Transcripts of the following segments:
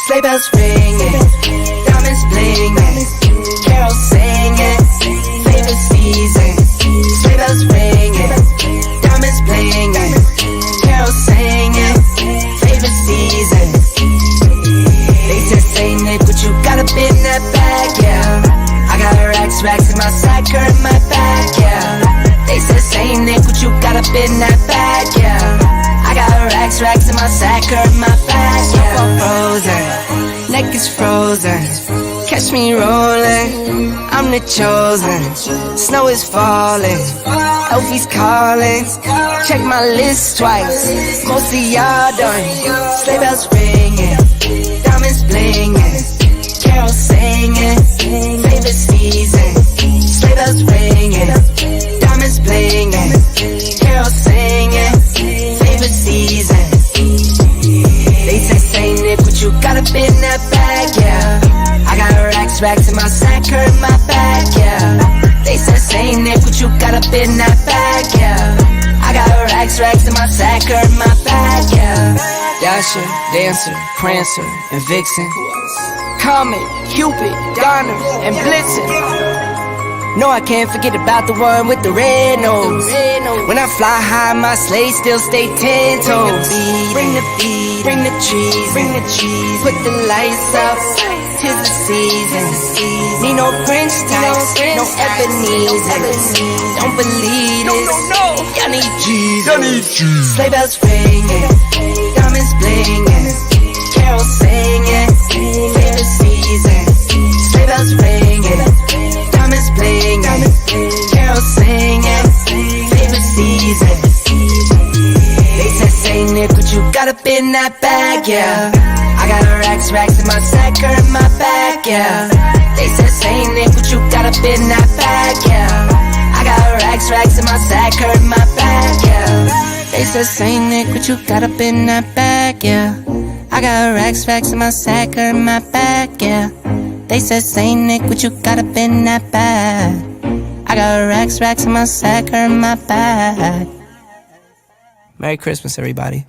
Sleigh bells ringing, diamonds blinging, carols singing, favorite season. Sleigh bells ringing, diamonds blinging, carols singing, favorite season. They said Saint Nick, but you got a bit in that bag, yeah. I got racks in my sack or in my bag, yeah. They said Saint Nick, but you got a bit in that bag, yeah. I got racks in my sack or in my bag, yeah. I'm frozen, neck is frozen. Catch me rolling, I'm the chosen. Snow is falling, Elfie's calling. Check my list twice, most of y'all done. Sleigh bells ringing, diamonds blinging, carols singing, favorite season. Sleigh bells ringing, diamonds blinging, carols singing, favorite season. They say Saint Nick, but you got a bit in that bag, yeah. I got racks in my sack or in my bag, yeah. They said Saint Nick, but you got a bit in that bag, yeah. I got racks in my sack or in my bag, yeah. Dasher, Dancer, Prancer, and Vixen, Comet, Cupid, Donner, and Blitzen. No, I can't forget about the one with the red nose. When I fly high, my sleigh still stay 10 toes. Bring the beat, bring the cheese, put the lights up. 'Tis the season. Need no French types, no Ebenezer. Don't believe it. Y'all need Jesus. Sleigh bells ringing, diamonds blinging, carols singing, favorite season. Sleigh bells ringing, diamonds blinging, carols singing, favorite season. They said Saint Nick, but you got a bit in that bag, yeah. I got racks in my sack or in my bag, yeah. They said Saint Nick, but you got a bit in that bag, yeah. I got racks in my sack or in my bag, yeah. They said Saint Nick, but you got a bit in that bag, yeah. I got racks in my sack or in my bag, yeah. They said Saint Nick, but you got a bit in that bag. I got racks in my sack or in my bag. Merry Christmas, everybody.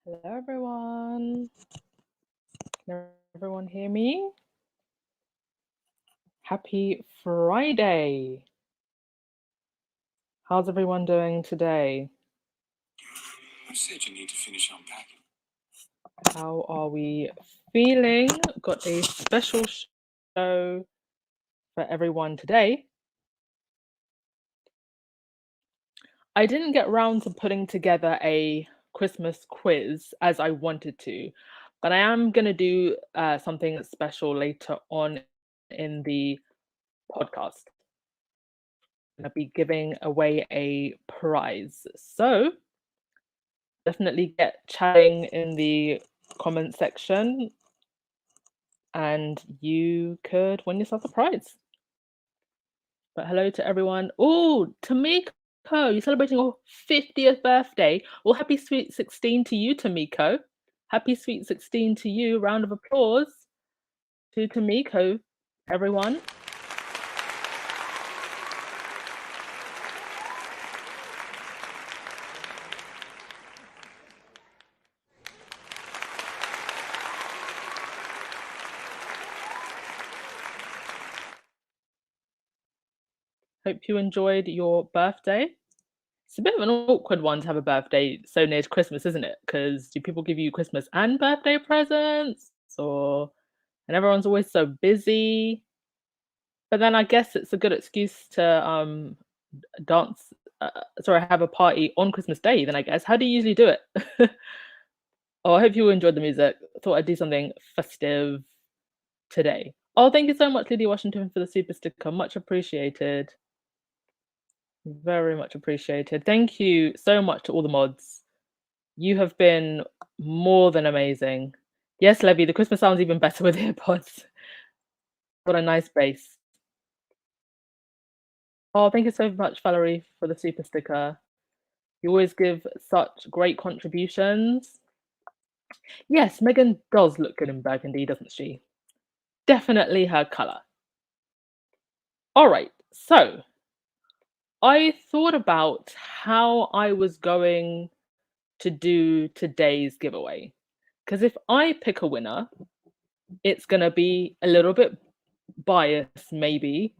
Hello, everyone. Can everyone hear me? Happy Friday. How's everyone doing today? Who said you need to finish unpacking? How are we feeling? Got a special show for everyone today. I didn't get round to putting together a Christmas quiz as I wanted to, but I am going to do something special later on in the podcast. I'm going to be giving away a prize. So definitely get chatting in the comment section and you could win yourself a prize. But hello to everyone. Oh, Tamiko, you're celebrating your 50th birthday. Well, happy sweet 16 to you, Tamiko. Happy sweet 16 to you. Round of applause to Tamiko, everyone. Hope you enjoyed your birthday. It's a bit of an awkward one to have a birthday so near to Christmas, isn't it? Because do people give you Christmas and birthday presents? Or and everyone's always so busy. But then I guess it's a good excuse to dance. Sorry, have a party on Christmas Day. Then I guess. How do you usually do it? Oh, I hope you enjoyed the music. Thought I'd do something festive today. Oh, thank you so much, Lydia Washington, for the super sticker. Much appreciated. Very much appreciated. Thank you so much to all the mods. You have been more than amazing. Yes, Levy, the Christmas sounds even better with earpods. What a nice bass. Oh, thank you so much, Valerie, for the super sticker. You always give such great contributions. Yes, Megan does look good in burgundy, doesn't she? Definitely her colour. All right, so I thought about how I was going to do today's giveaway. Because if I pick a winner, it's going to be a little bit biased, maybe,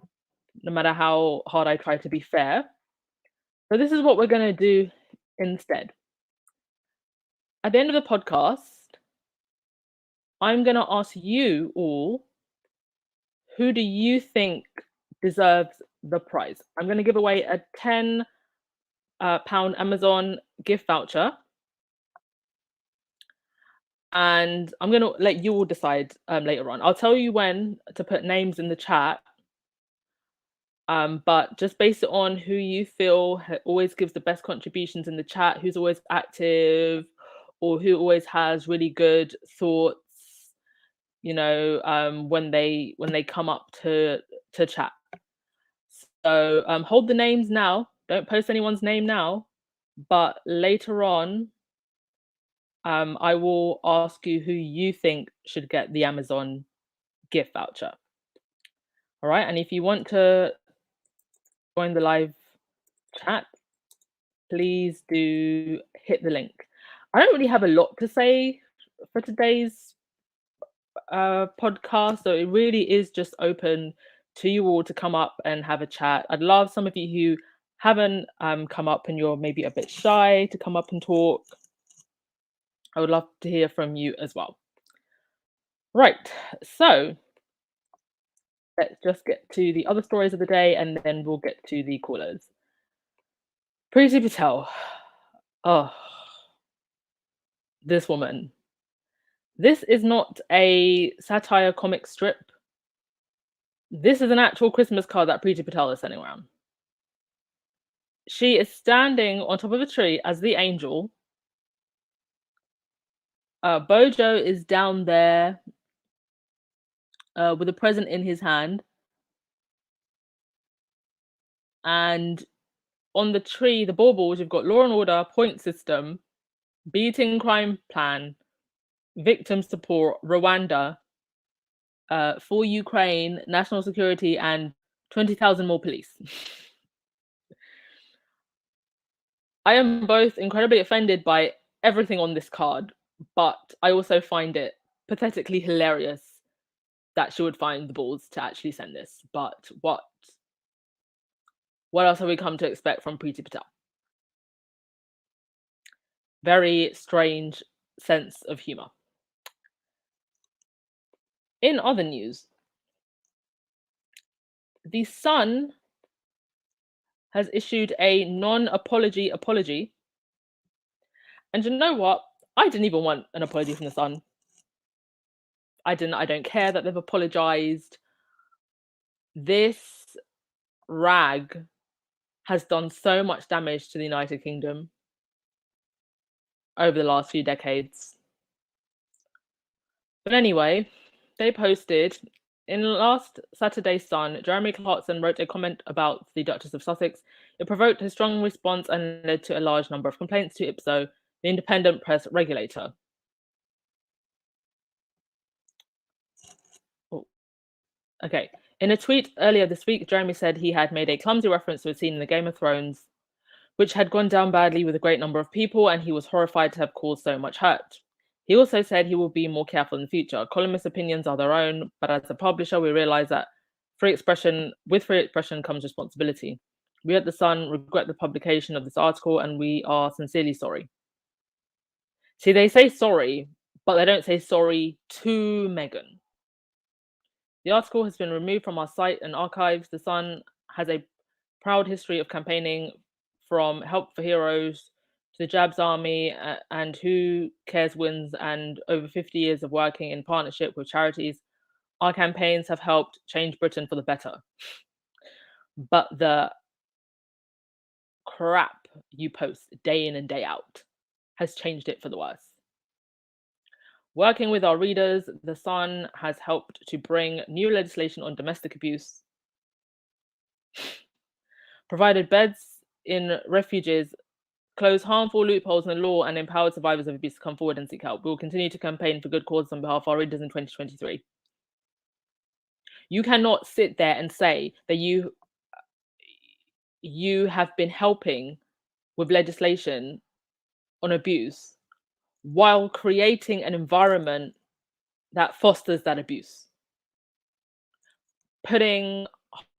no matter how hard I try to be fair. So, this is what we're going to do instead. At the end of the podcast, I'm going to ask you all, who do you think deserves the prize? I'm going to give away a £10 Amazon gift voucher. And I'm going to let you all decide later on. I'll tell you when to put names in the chat. But just base it on who you feel always gives the best contributions in the chat, who's always active, or who always has really good thoughts, when they come up to chat. So hold the names now. Don't post anyone's name now, but later on, I will ask you who you think should get the Amazon gift voucher. All right, and if you want to join the live chat, please do hit the link. I don't really have a lot to say for today's podcast, so it really is just open to you all to come up and have a chat. I'd love some of you who haven't come up and you're maybe a bit shy to come up and talk. I would love to hear from you as well. Right, so let's just get to the other stories of the day and then we'll get to the callers. Priti Patel. Oh, this woman. This is not a satire comic strip. This is an actual Christmas card that Priti Patel is sending around. She is standing on top of a tree as the angel. Bojo is down there with a present in his hand. And on the tree, the baubles, you've got law and order, point system, beating crime plan, victim support, Rwanda, for Ukraine, national security, and 20,000 more police. I am both incredibly offended by everything on this card, but I also find it pathetically hilarious that she would find the balls to actually send this. But what else have we come to expect from Priti Patel? Very strange sense of humor. In other news, The Sun has issued a non-apology apology. And you know what? I didn't even want an apology from The Sun. I don't care that they've apologized. This rag has done so much damage to the United Kingdom over the last few decades. But anyway, they posted in last Saturday's Sun, Jeremy Clarkson wrote a comment about the Duchess of Sussex. It provoked a strong response and led to a large number of complaints to IPSO, the independent press regulator. Okay. In a tweet earlier this week, Jeremy said he had made a clumsy reference to a scene in the Game of Thrones, which had gone down badly with a great number of people, and he was horrified to have caused so much hurt. He also said he will be more careful in the future. Columnists' opinions are their own, but as a publisher, we realize that with free expression comes responsibility. We at The Sun regret the publication of this article, and we are sincerely sorry. See, they say sorry, but they don't say sorry to Meghan. The article has been removed from our site and archives. The Sun has a proud history of campaigning from Help for Heroes to the Jabs Army and Who Cares Wins, and over 50 years of working in partnership with charities. Our campaigns have helped change Britain for the better. But the crap you post day in and day out has changed it for the worse. Working with our readers, The Sun has helped to bring new legislation on domestic abuse, provided beds in refuges, closed harmful loopholes in the law, and empowered survivors of abuse to come forward and seek help. We will continue to campaign for good causes on behalf of our readers in 2023. You cannot sit there and say that you have been helping with legislation on abuse while creating an environment that fosters that abuse. Putting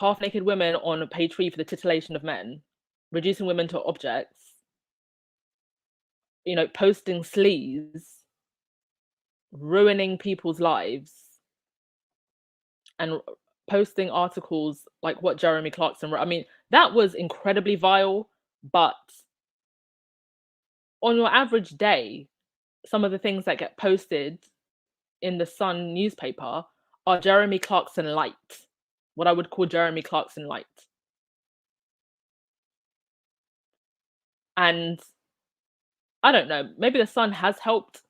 half-naked women on page 3 for the titillation of men, reducing women to objects, posting sleaze, ruining people's lives, and posting articles like what Jeremy Clarkson wrote. I mean, that was incredibly vile, but on your average day, some of the things that get posted in the Sun newspaper are Jeremy Clarkson light, what I would call Jeremy Clarkson light. And I don't know, maybe the Sun has helped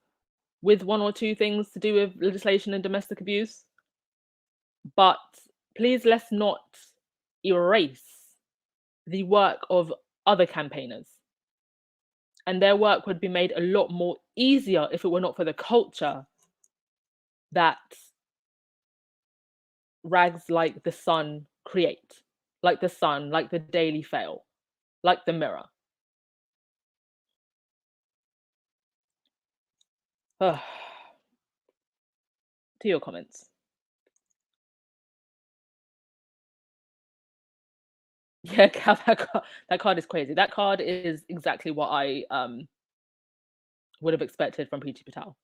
with one or two things to do with legislation and domestic abuse, but please let's not erase the work of other campaigners. And their work would be made a lot more easier if it were not for the culture that rags like the Sun create, like the Sun, like the Daily Fail, like the Mirror. To your comments. Yeah, that card is crazy. That card is exactly what I would have expected from Priti Patel.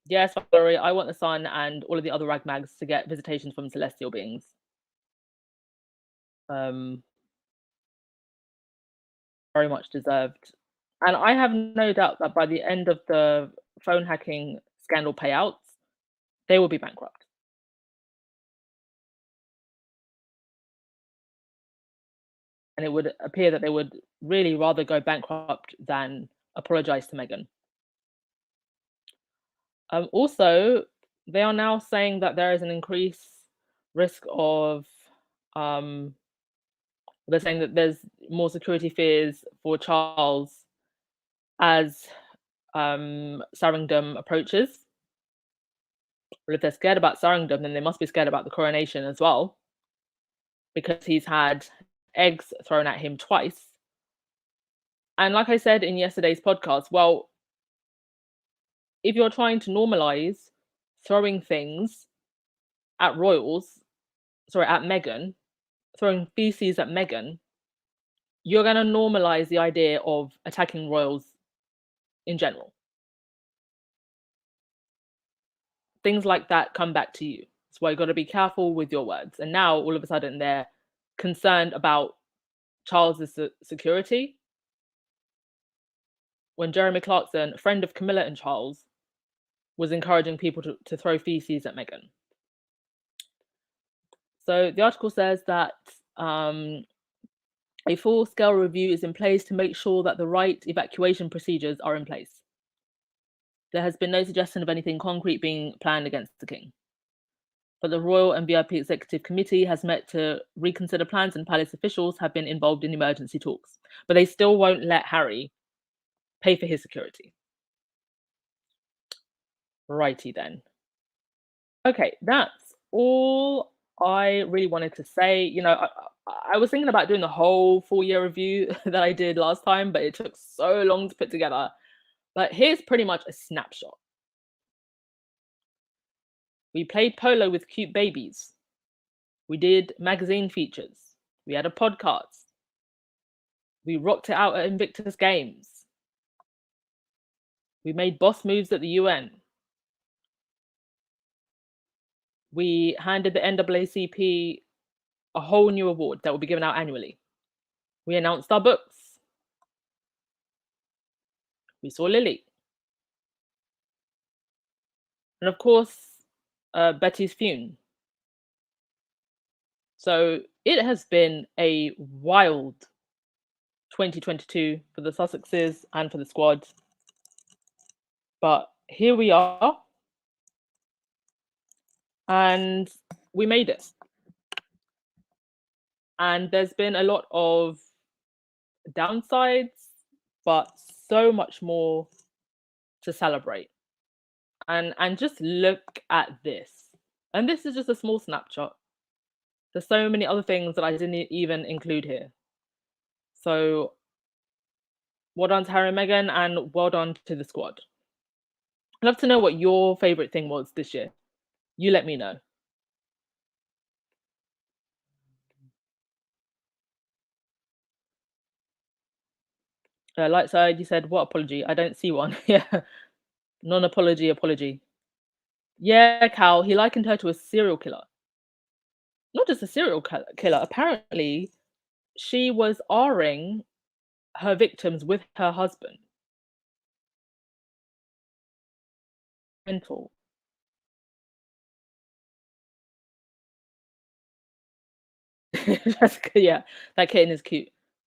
Yes, Valerie, I want the Sun and all of the other rag mags to get visitations from celestial beings. Very much deserved. And I have no doubt that by the end of the phone hacking scandal payouts, they will be bankrupt. And it would appear that they would really rather go bankrupt than apologize to Meghan. Also, they are now saying that there is an increased risk of, they're saying that there's more security fears for Charles as Sarandon approaches. Well, if they're scared about Sarandon, then they must be scared about the coronation as well, because he's had eggs thrown at him twice. And like I said in yesterday's podcast, well, if you're trying to normalize throwing things at at Meghan, throwing feces at Meghan, you're going to normalize the idea of attacking royals in general. Things like that come back to you. That's why you've got to be careful with your words. And now all of a sudden they're concerned about Charles's security. When Jeremy Clarkson, a friend of Camilla and Charles, was encouraging people to throw feces at Meghan. So the article says that a full-scale review is in place to make sure that the right evacuation procedures are in place. There has been no suggestion of anything concrete being planned against the king. But the Royal and VIP Executive Committee has met to reconsider plans, and palace officials have been involved in emergency talks. But they still won't let Harry pay for his security. Righty then. Okay, that's all I really wanted to say. You know, I was thinking about doing the whole full-year review that I did last time, but it took so long to put together. But here's pretty much a snapshot. We played polo with cute babies. We did magazine features. We had a podcast. We rocked it out at Invictus Games. We made boss moves at the UN. We handed the NAACP a whole new award that will be given out annually. We announced our books. We saw Lily. And of course, Betty's Fune. So it has been a wild 2022 for the Sussexes and for the squad. But here we are. And we made it. And there's been a lot of downsides, but so much more to celebrate. And just look at this. And this is just a small snapshot. There's so many other things that I didn't even include here. So well done to Harry and Meghan, and well done to the squad. I'd love to know what your favorite thing was this year. You let me know. Lightside, you said, what apology? I don't see one. Yeah. Non-apology, apology. Yeah, Cal, he likened her to a serial killer. Not just a serial killer. Apparently, she was R-ing her victims with her husband. Mental. Yeah, that kitten is cute.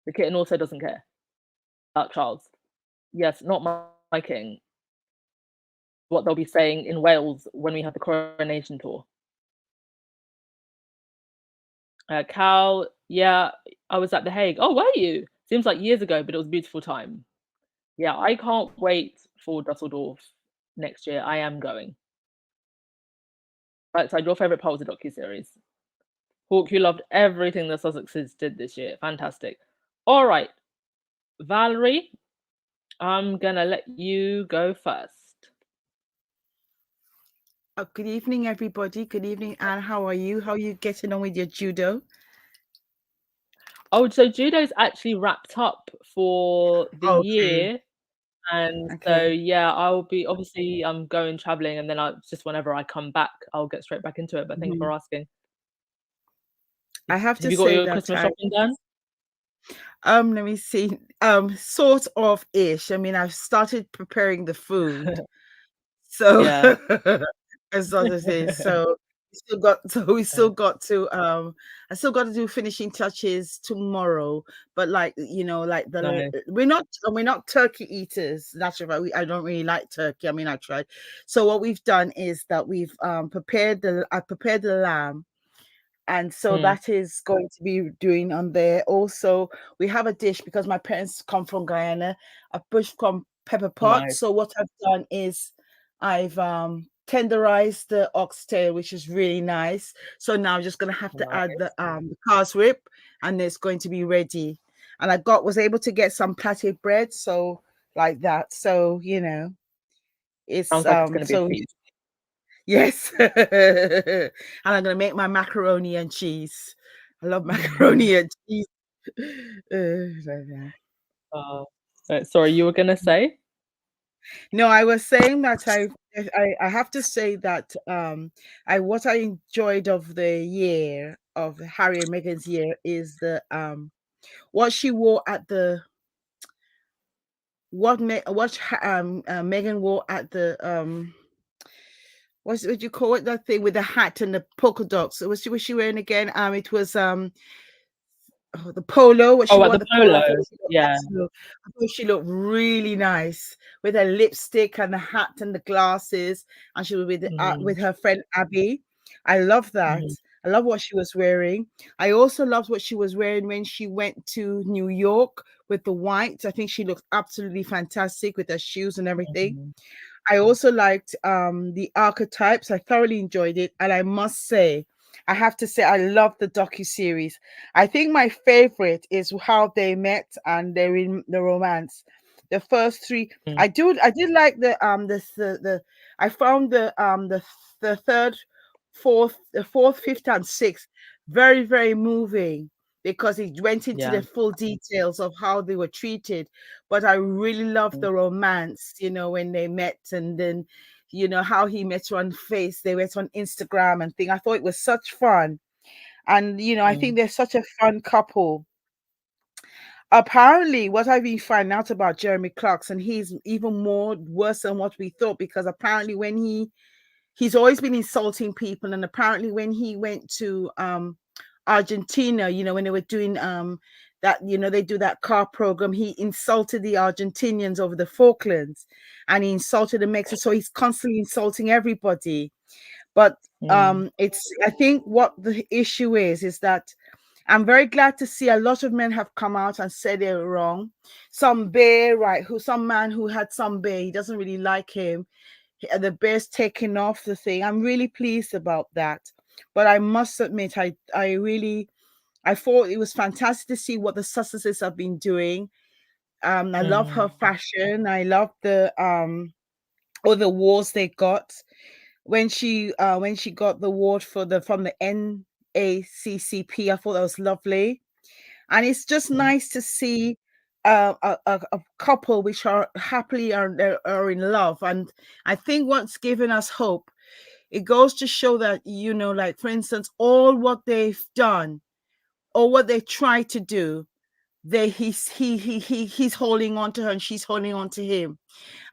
The kitten also doesn't care about Charles. Yes, not my king. What they'll be saying in Wales when we have the coronation tour. Cal, yeah, I was at The Hague. Oh, were you? Seems like years ago, but it was a beautiful time. Yeah, I can't wait for Dusseldorf next year. I am going. Right, so your favourite part was the docuseries. Hawk, you loved everything the Sussexes did this year. Fantastic. All right, Valerie, I'm gonna let you go first. Good evening, everybody. Good evening, Anne. How are you? How are you getting on with your judo? Oh, so judo's actually wrapped up for the Okay. year. And so, Okay. yeah, I'll be obviously I'm going traveling, and then I just whenever I come back, I'll get straight back into it. But thank you for asking. I have to Have you got say your that Christmas shopping done? let me see. Sort of ish. I mean, I've started preparing the food. So Yeah. as I say, so we still got to I still got to do finishing touches tomorrow. But like, you know, like Nice. we're not turkey eaters. That's right. I don't really like turkey. I mean, I tried. So what we've done is that we've I prepared the lamb. And so that is going to be doing on there. Also, we have a dish because my parents come from Guyana, a bush called pepper pot. Nice. So what I've done is I've tenderized the oxtail, which is really nice. So now I'm just gonna have to add the cars rib, and it's going to be ready. and I was able to get some pate bread, so like that. So it's Sounds like it's going to be a so feast. yes, and I'm gonna make my macaroni and cheese. I love macaroni and cheese. Like that. Sorry, you were going to say? No, I was saying that I have to say that what I enjoyed of the year of Harry and Meghan's year is the what she wore at the Meghan wore at the what do you call it, that thing with the hat and the polka dots. Was she wearing again? It was the polo, what she Oh, at wore, the the polo. polo. Yeah. I thought she looked really nice with her lipstick and the hat and the glasses, and she was with her friend Abby. I love that. Mhm. I love what she was wearing. I also loved what she was wearing when she went to New York with the white. I think she looked absolutely fantastic with her shoes and everything. Mhm. I also liked the archetypes. I thoroughly enjoyed it, and I must say, I have to say, I love the docu-series. I think my favorite is how they met and they're in the romance. The first three, Mm. I did like the I found the third, fourth, fifth, and sixth very, very moving because it went into Yeah. the full details of how they were treated. But I really loved Mm. the romance, when they met, and then how he met her on they went on Instagram and thing. I thought it was such fun. And I think Mm. they're such a fun couple. Apparently, what I've been finding out about Jeremy Clarkson, he's even more worse than what we thought, because apparently when he's always been insulting people, and apparently when he went to Argentina, when they were doing that, they do that car program, he insulted the Argentinians over the Falklands, and he insulted the Mexicans. So he's constantly insulting everybody. But Mm. I think what the issue is that I'm very glad to see a lot of men have come out and said they're wrong. Some bear, right, some man who had some bear, he doesn't really like him. The bear's taking off the thing. I'm really pleased about that. But I must admit, I thought it was fantastic to see what the Sussexes have been doing. I love her Mm. fashion. I love the all the awards they got when she got the award from the NACCP. I thought that was lovely, and it's just Mm. nice to see a couple which are happily are in love. And I think what's given us hope, it goes to show that, like for instance, all what they've done or what they try to do, he's holding on to her and she's holding on to him.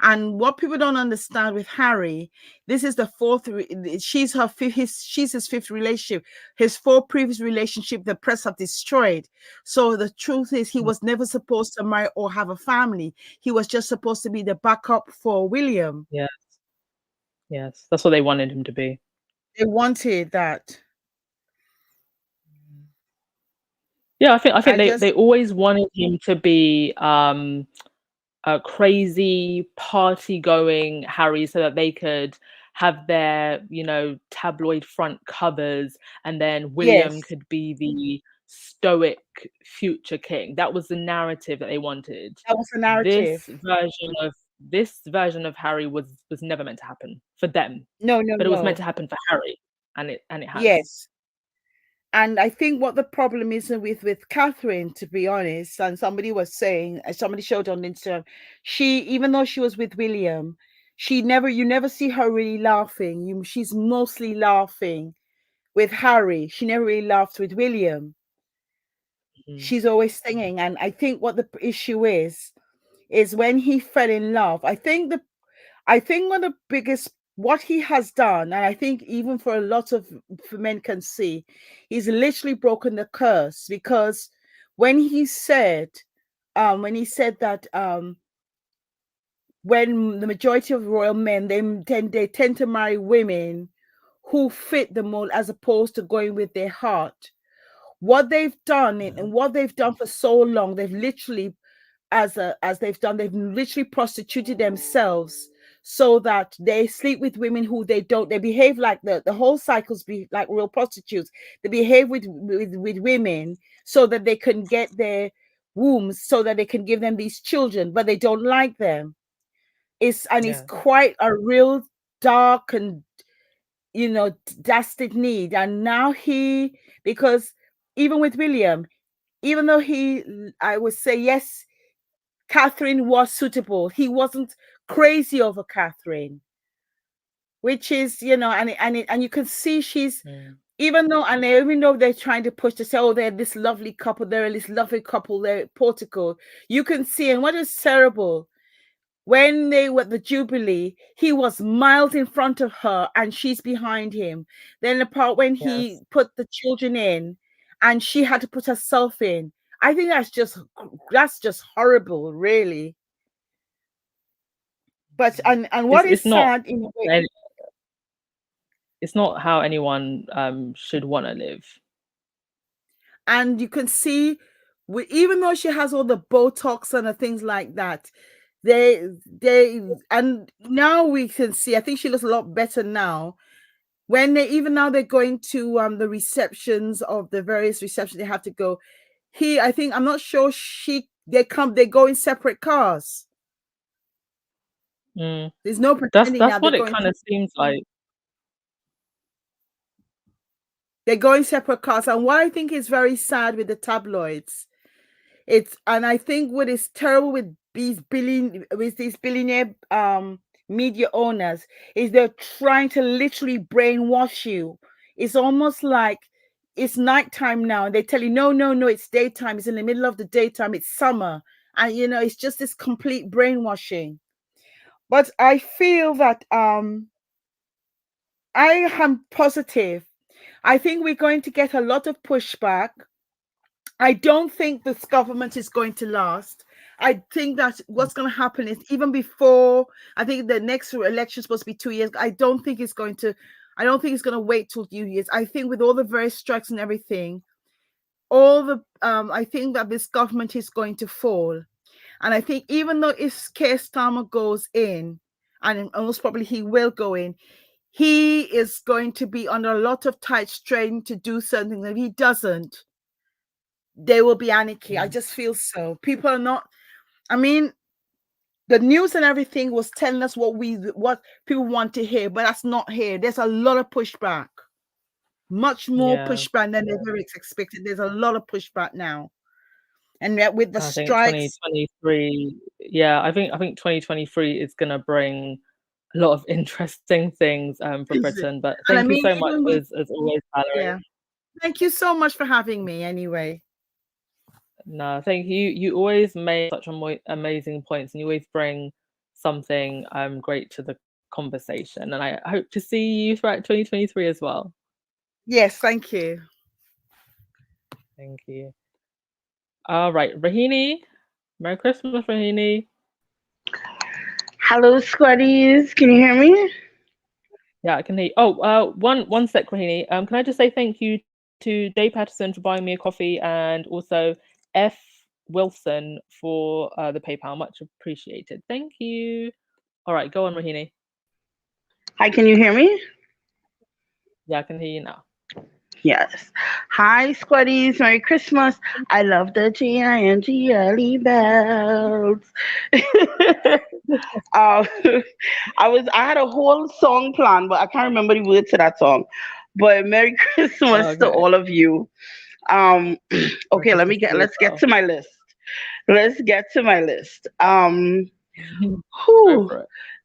And what people don't understand with Harry, this is the fourth. She's his fifth relationship. His four previous relationship, the press have destroyed. So the truth is, he was never supposed to marry or have a family. He was just supposed to be the backup for William. Yes. Yes. That's what they wanted him to be. They wanted that. Yeah, I think I they just always wanted him to be a crazy party going Harry, so that they could have their, tabloid front covers, and then William yes, could be the stoic future king. That was the narrative that they wanted. that was the This narrative. version of Harry was never meant to happen for them, No, no, but it was meant no. to happen for Harry, and it has. Yes. And I think what the problem is with Catherine, to be honest, and somebody was saying, somebody showed on Instagram, she, even though she was with William, you never see her really laughing. She's mostly laughing with Harry. She never really laughed with William. Mhm. She's always singing. And I think what the issue is when he fell in love. I think one of the biggest, what he has done, and I think even for a lot of for men can see, he's literally broken the curse, because when he said that when the majority of royal men, they tend to marry women who fit the mold as opposed to going with their heart. What they've done Yeah. and what they've done for so long, they've literally they've literally prostituted themselves so that they sleep with women who they behave like the whole cycles be like real prostitutes. They behave with women so that they can get wombs so that they can give them these children, but they don't like them. It's Yeah. quite a real dark and drastic need. And now because even with William, even though I would say yes, Catherine was suitable. He wasn't crazy over Catherine, which is, and you can see she's, even though they're trying to push to say, oh, they're this lovely couple, they're Portugal. You can see, and what is terrible, when they were at the Jubilee, he was miles in front of her and she's behind him. Then the part when he put the children in and she had to put herself in, I think that's just horrible, really. But and what is sad in a way, it's not how anyone should want to live. And you can see, even though she has all the Botox and the things like that, and now we can see, I think she looks a lot better now. When they're going to the receptions of the various receptions they have to go. I'm not sure they go in separate cars. There's no pretending that's what it kind of seems like. They go in separate cars, and what I think is very sad with the tabloids, and I think what is terrible with these billionaire media owners is they're trying to literally brainwash you. It's almost like it's nighttime now, and they tell you, no, it's daytime. It's in the middle of the daytime. It's summer, and it's just this complete brainwashing. But I feel that I am positive. I think we're going to get a lot of pushback. I don't think this government is going to last. I think that what's going to happen is, even before, I think the next election is supposed to be 2 years. I don't think it's going to wait till 2 years. I think with all the various strikes and everything, I think that this government is going to fall. And I think even though if Keir Starmer goes in, and most probably he will go in, he is going to be under a lot of tight strain to do something. If he doesn't, there will be anarchy. I just feel so. People are not, the news and everything was telling us what people want to hear, but that's not here. There's a lot of pushback. Much more pushback than they ever expected. There's a lot of pushback now. And with the strikes, 2023, I think 2023 is going to bring a lot of interesting things for Britain. But thank you so much as always, Valerie. Yeah. Thank you so much for having me anyway. No, thank you. You always make such amazing points, and you always bring something great to the conversation. And I hope to see you throughout 2023 as well. Yes, thank you. Thank you. All right, Rohini. Merry Christmas, Rohini. Hello, squaddies. Can you hear me? Yeah, I can hear you. Oh, one sec, Rohini. Can I just say thank you to Dave Patterson for buying me a coffee, and also F. Wilson for the PayPal. Much appreciated. Thank you. All right, go on, Rohini. Hi, can you hear me? Yeah, I can hear you now. Yes. Hi, squaddies. Merry Christmas. I love the GINGLE bells. I had a whole song planned, but I can't remember the words to that song. But Merry Christmas to all of you. Okay, let's get to my list.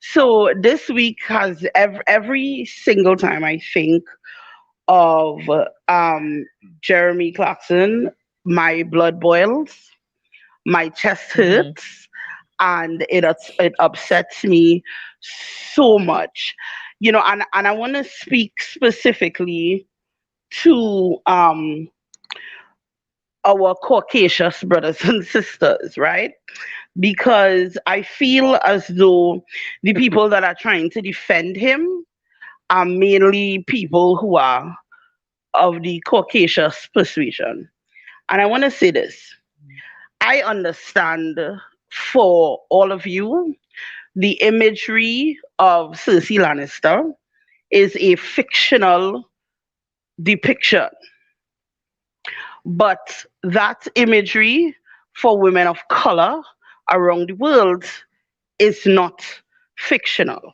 So this week has every single time I think of Jeremy Clarkson, my blood boils, my chest hurts, and it upsets me so much, and I want to speak specifically to our Caucasian brothers and sisters, right? Because I feel as though the people that are trying to defend him are mainly people who are of the Caucasian persuasion. And I want to say this. I understand for all of you, the imagery of Cersei Lannister is a fictional depiction. But that imagery for women of color around the world is not fictional.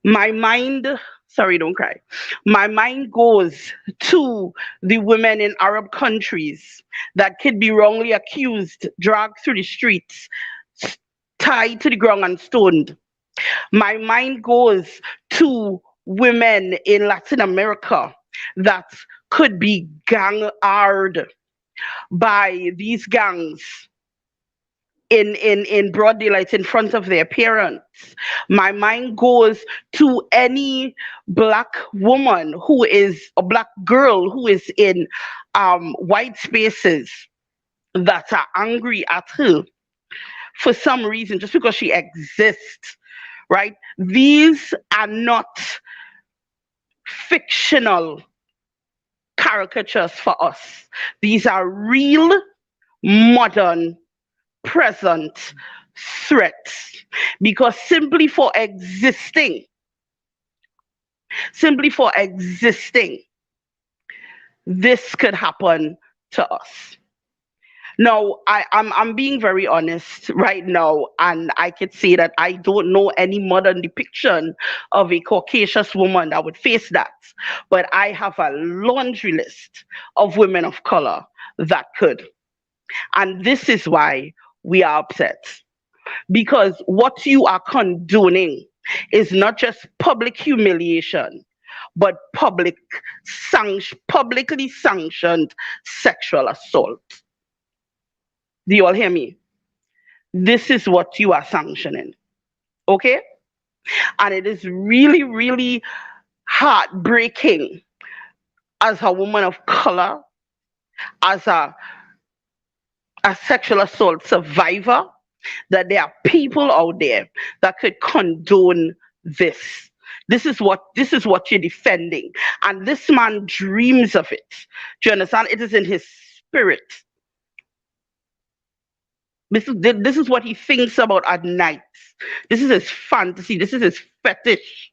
My mind, sorry, don't cry. My mind goes to the women in Arab countries that could be wrongly accused, dragged through the streets, tied to the ground and stoned. My mind goes to women in Latin America that could be gang-ard by these gangs in broad daylight in front of their parents. My mind goes to any black woman who is a black girl who is in white spaces that are angry at her for some reason, just because she exists, right? These are not fictional caricatures for us. These are real, modern, present threats. Because simply for existing, this could happen to us. Now, I'm being very honest right now, and I could say that I don't know any modern depiction of a Caucasian woman that would face that. But I have a laundry list of women of color that could. And this is why we are upset. Because what you are condoning is not just public humiliation, but publicly sanctioned sexual assault. Do you all hear me? This is what you are sanctioning. Okay? And it is really, really heartbreaking as a woman of color, as a sexual assault survivor, that there are people out there that could condone this. This is what you're defending. And this man dreams of it. Do you understand? It is in his spirit. This is what he thinks about at night. This is his fantasy. This is his fetish.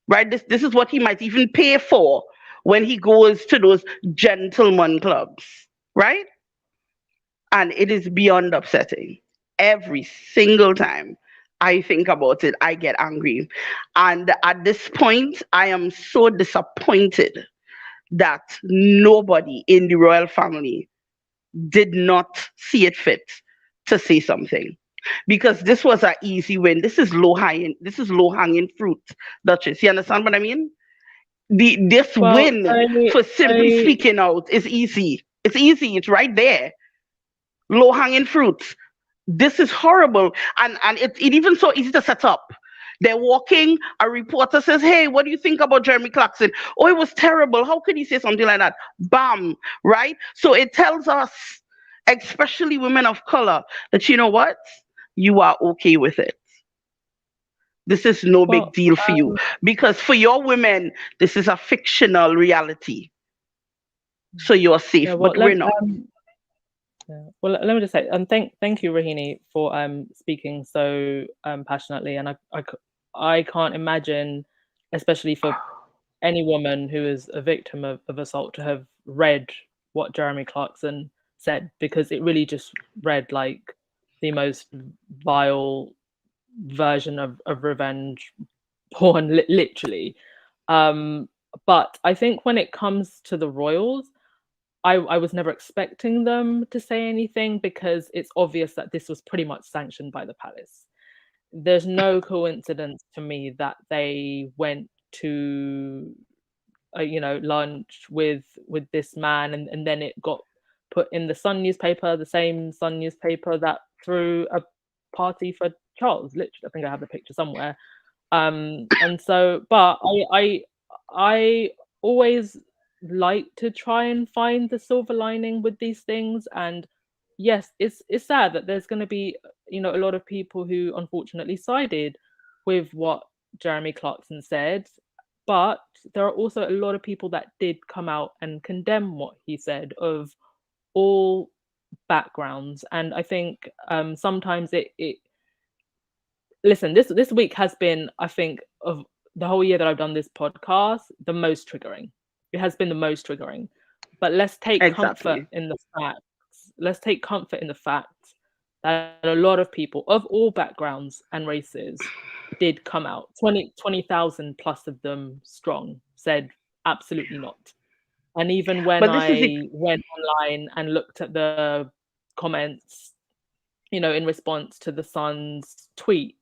Right? This is what he might even pay for when he goes to those gentleman clubs. Right? And it is beyond upsetting. Every single time I think about it, I get angry. And at this point, I am so disappointed that nobody in the royal family did not see it fit to say something, because this was an easy win. This is low hanging fruit, Duchess. You understand what I mean? This win for simply speaking out is easy. It's easy. It's right there. Low hanging fruit. This is horrible, and it even so easy to set up. They're walking, a reporter says, "Hey, what do you think about Jeremy Clarkson?" "Oh, it was terrible. How could he say something like that?" Bam, right? So it tells us, especially women of color, that you know what? You are okay with it. This is no big deal for you. Because for your women, this is a fictional reality. So you're safe, but we're not. Yeah. Well, let me just say, and thank you, Rohini, for speaking so passionately. And I can't imagine, especially for any woman who is a victim of assault, to have read what Jeremy Clarkson said, because it really just read like the most vile version of revenge porn, literally. But I think when it comes to the royals, I was never expecting them to say anything, because it's obvious that this was pretty much sanctioned by the palace. There's no coincidence to me that they went to lunch with this man, and then it got put in the Sun newspaper, the same Sun newspaper that threw a party for Charles. Literally, I think I have the picture somewhere. And so, but I always like to try and find the silver lining with these things. And yes, it's sad that there's going to be a lot of people who unfortunately sided with what Jeremy Clarkson said, but there are also a lot of people that did come out and condemn what he said, of all backgrounds. And I think sometimes it listen, this week has been, I think, of the whole year that I've done this podcast, the most triggering. It has been the most triggering. But let's take comfort in the facts let's take comfort in the fact that a lot of people of all backgrounds and races did come out. 20,000 plus of them strong said absolutely not. And even when But this is I went online and looked at the comments, in response to the Sun's tweets,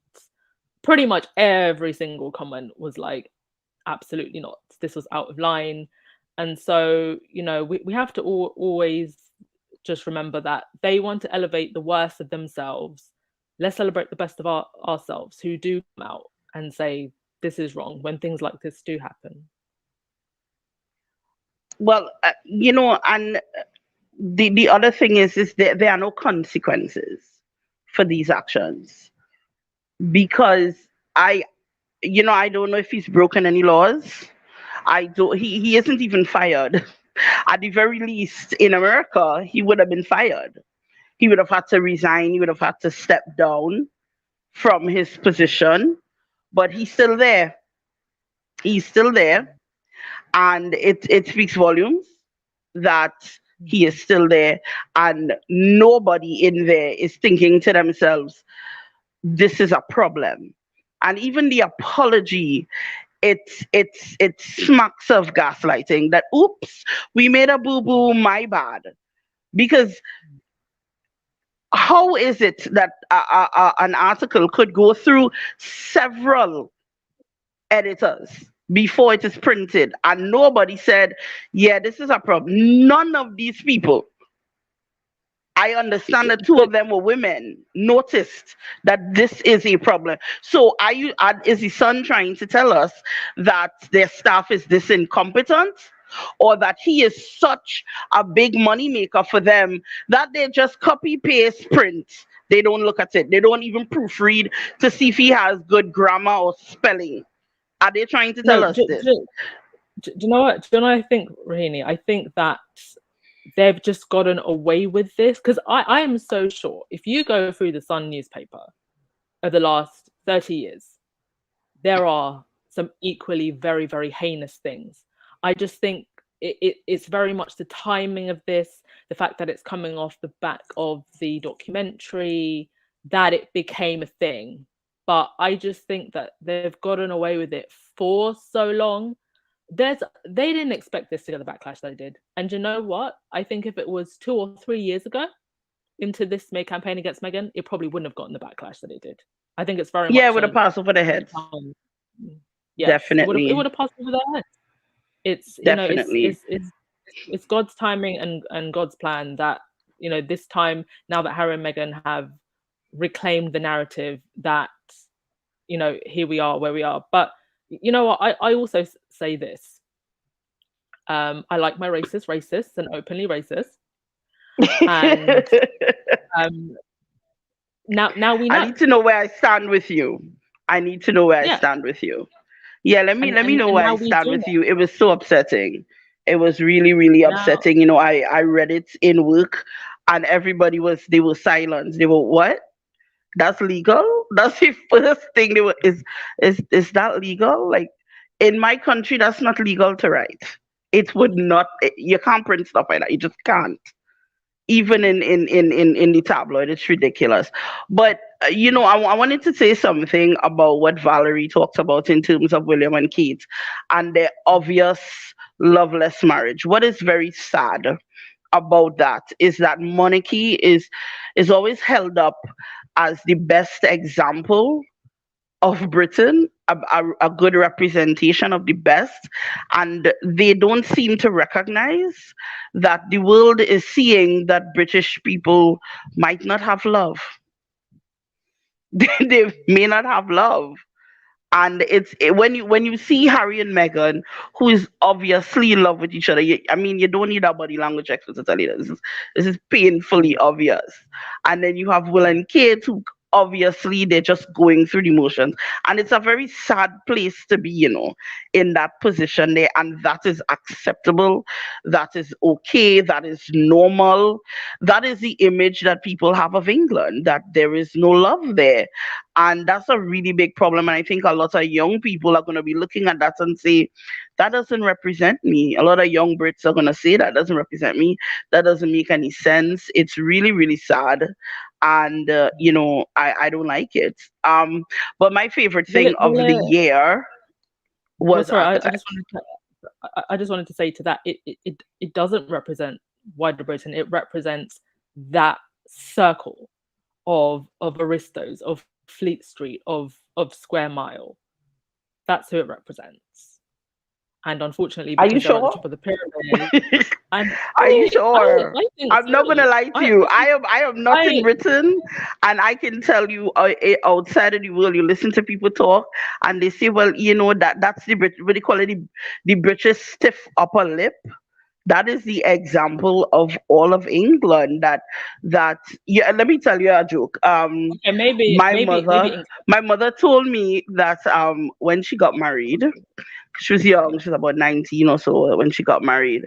pretty much every single comment was like, absolutely not. This was out of line. And so, we have to always just remember that they want to elevate the worst of themselves. Let's celebrate the best of ourselves who do come out and say, this is wrong when things like this do happen. well, and the other thing is there are no consequences for these actions, because I don't know if he's broken any laws. I don't. He isn't even fired. At the very least, in America, he would have been fired. He would have had to resign. He would have had to step down from his position. But he's still there. He's still there, and it speaks volumes that he is still there, and nobody in there is thinking to themselves, "This is a problem." And even the apology, it smacks of gaslighting. That, oops, we made a boo boo, my bad. Because how is it that an article could go through several editors before it is printed and nobody said, yeah, this is a problem? None of these people, I understand that two of them were women, noticed that this is a problem. So is the Sun trying to tell us that their staff is this incompetent, or that he is such a big money maker for them that they just copy paste print? They don't look at it. They don't even proofread to see if he has good grammar or spelling. Are they trying to tell us this? Do you know what? Do you know what I think, Rohini? I think that they've just gotten away with this, because I am so sure if you go through the Sun newspaper of the last 30 years, there are some equally very, very heinous things. I just think it's very much the timing of this, the fact that it's coming off the back of the documentary, that it became a thing. But I just think that they've gotten away with it for so long. They didn't expect this to get the backlash they did. And you know what? I think if it was 2 or 3 years ago into this May campaign against Meghan, it probably wouldn't have gotten the backlash that it did. I think it's very much. Yeah, it would have passed over their heads. Yes, definitely. It would have passed over their heads. It's definitely. It's God's timing and God's plan that, this time, now that Harry and Meghan have reclaimed the narrative, that, here we are where we are. But you know what? I also say this. I like my racists and openly racist. And now we know. I need to know where I stand with you. I stand with you. Yeah, let me know where I stand with you. It was so upsetting. It was really, really upsetting. I read it in work, and everybody they were silent. They were, what? That's legal? That's the first thing they were, is that legal? Like, in my country, that's not legal to write. It would not, you can't print stuff like that. You just can't. Even in the tabloid, it's ridiculous. But I wanted to say something about what Valerie talked about in terms of William and Kate and their obvious loveless marriage. What is very sad about that is that monarchy is always held up as the best example of Britain, a good representation of the best, and they don't seem to recognize that the world is seeing that British people might not have love. They may not have love. And when you see Harry and Meghan, who is obviously in love with each other. You don't need a body language expert to tell you that. This is painfully obvious. And then you have Will and Kate, who obviously they're just going through the motions, and it's a very sad place to be, in that position there. And that is acceptable, that is okay, that is normal. That is the image that people have of England, that there is no love there. And that's a really big problem. And I think a lot of young people are going to be looking at that and say, that doesn't represent me. A lot of young Brits are going to say that doesn't represent me. That doesn't make any sense. It's really, really sad. And, I don't like it. But my favorite Will thing it? of Will the it? year Well, was sorry. I archetypes. just wanted to. I just wanted to say to that, it doesn't represent wider Britain. It represents that circle of aristos, of Fleet Street, of Square Mile. That's who it represents. And unfortunately, Are you because they're at the sure? top of the pyramid, and Are you sure? I think I'm not gonna so. lie to you. I am not in I Britain, and I can tell you outside of the world, you listen to people talk, and they say, well, that's the what they call it, the British stiff upper lip. That is the example of all of England. That yeah. Let me tell you a joke. okay, maybe My maybe mother, maybe England. my mother told me that when she got married, she was young, she was about 19 or so when she got married,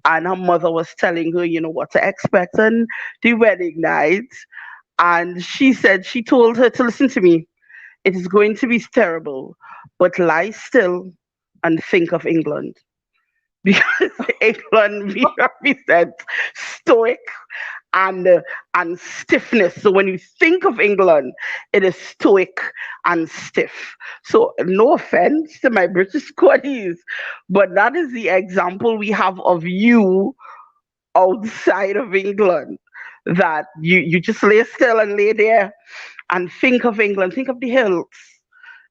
and her mother was telling her, what to expect on the wedding night. And she told her to listen to me. It is going to be terrible, but lie still and think of England. Because England represents stoic and stiffness. So when you think of England, it is stoic and stiff. So no offense to my British squaddies, but that is the example we have of you outside of England. That you just lay still and lay there and think of England, think of the hills.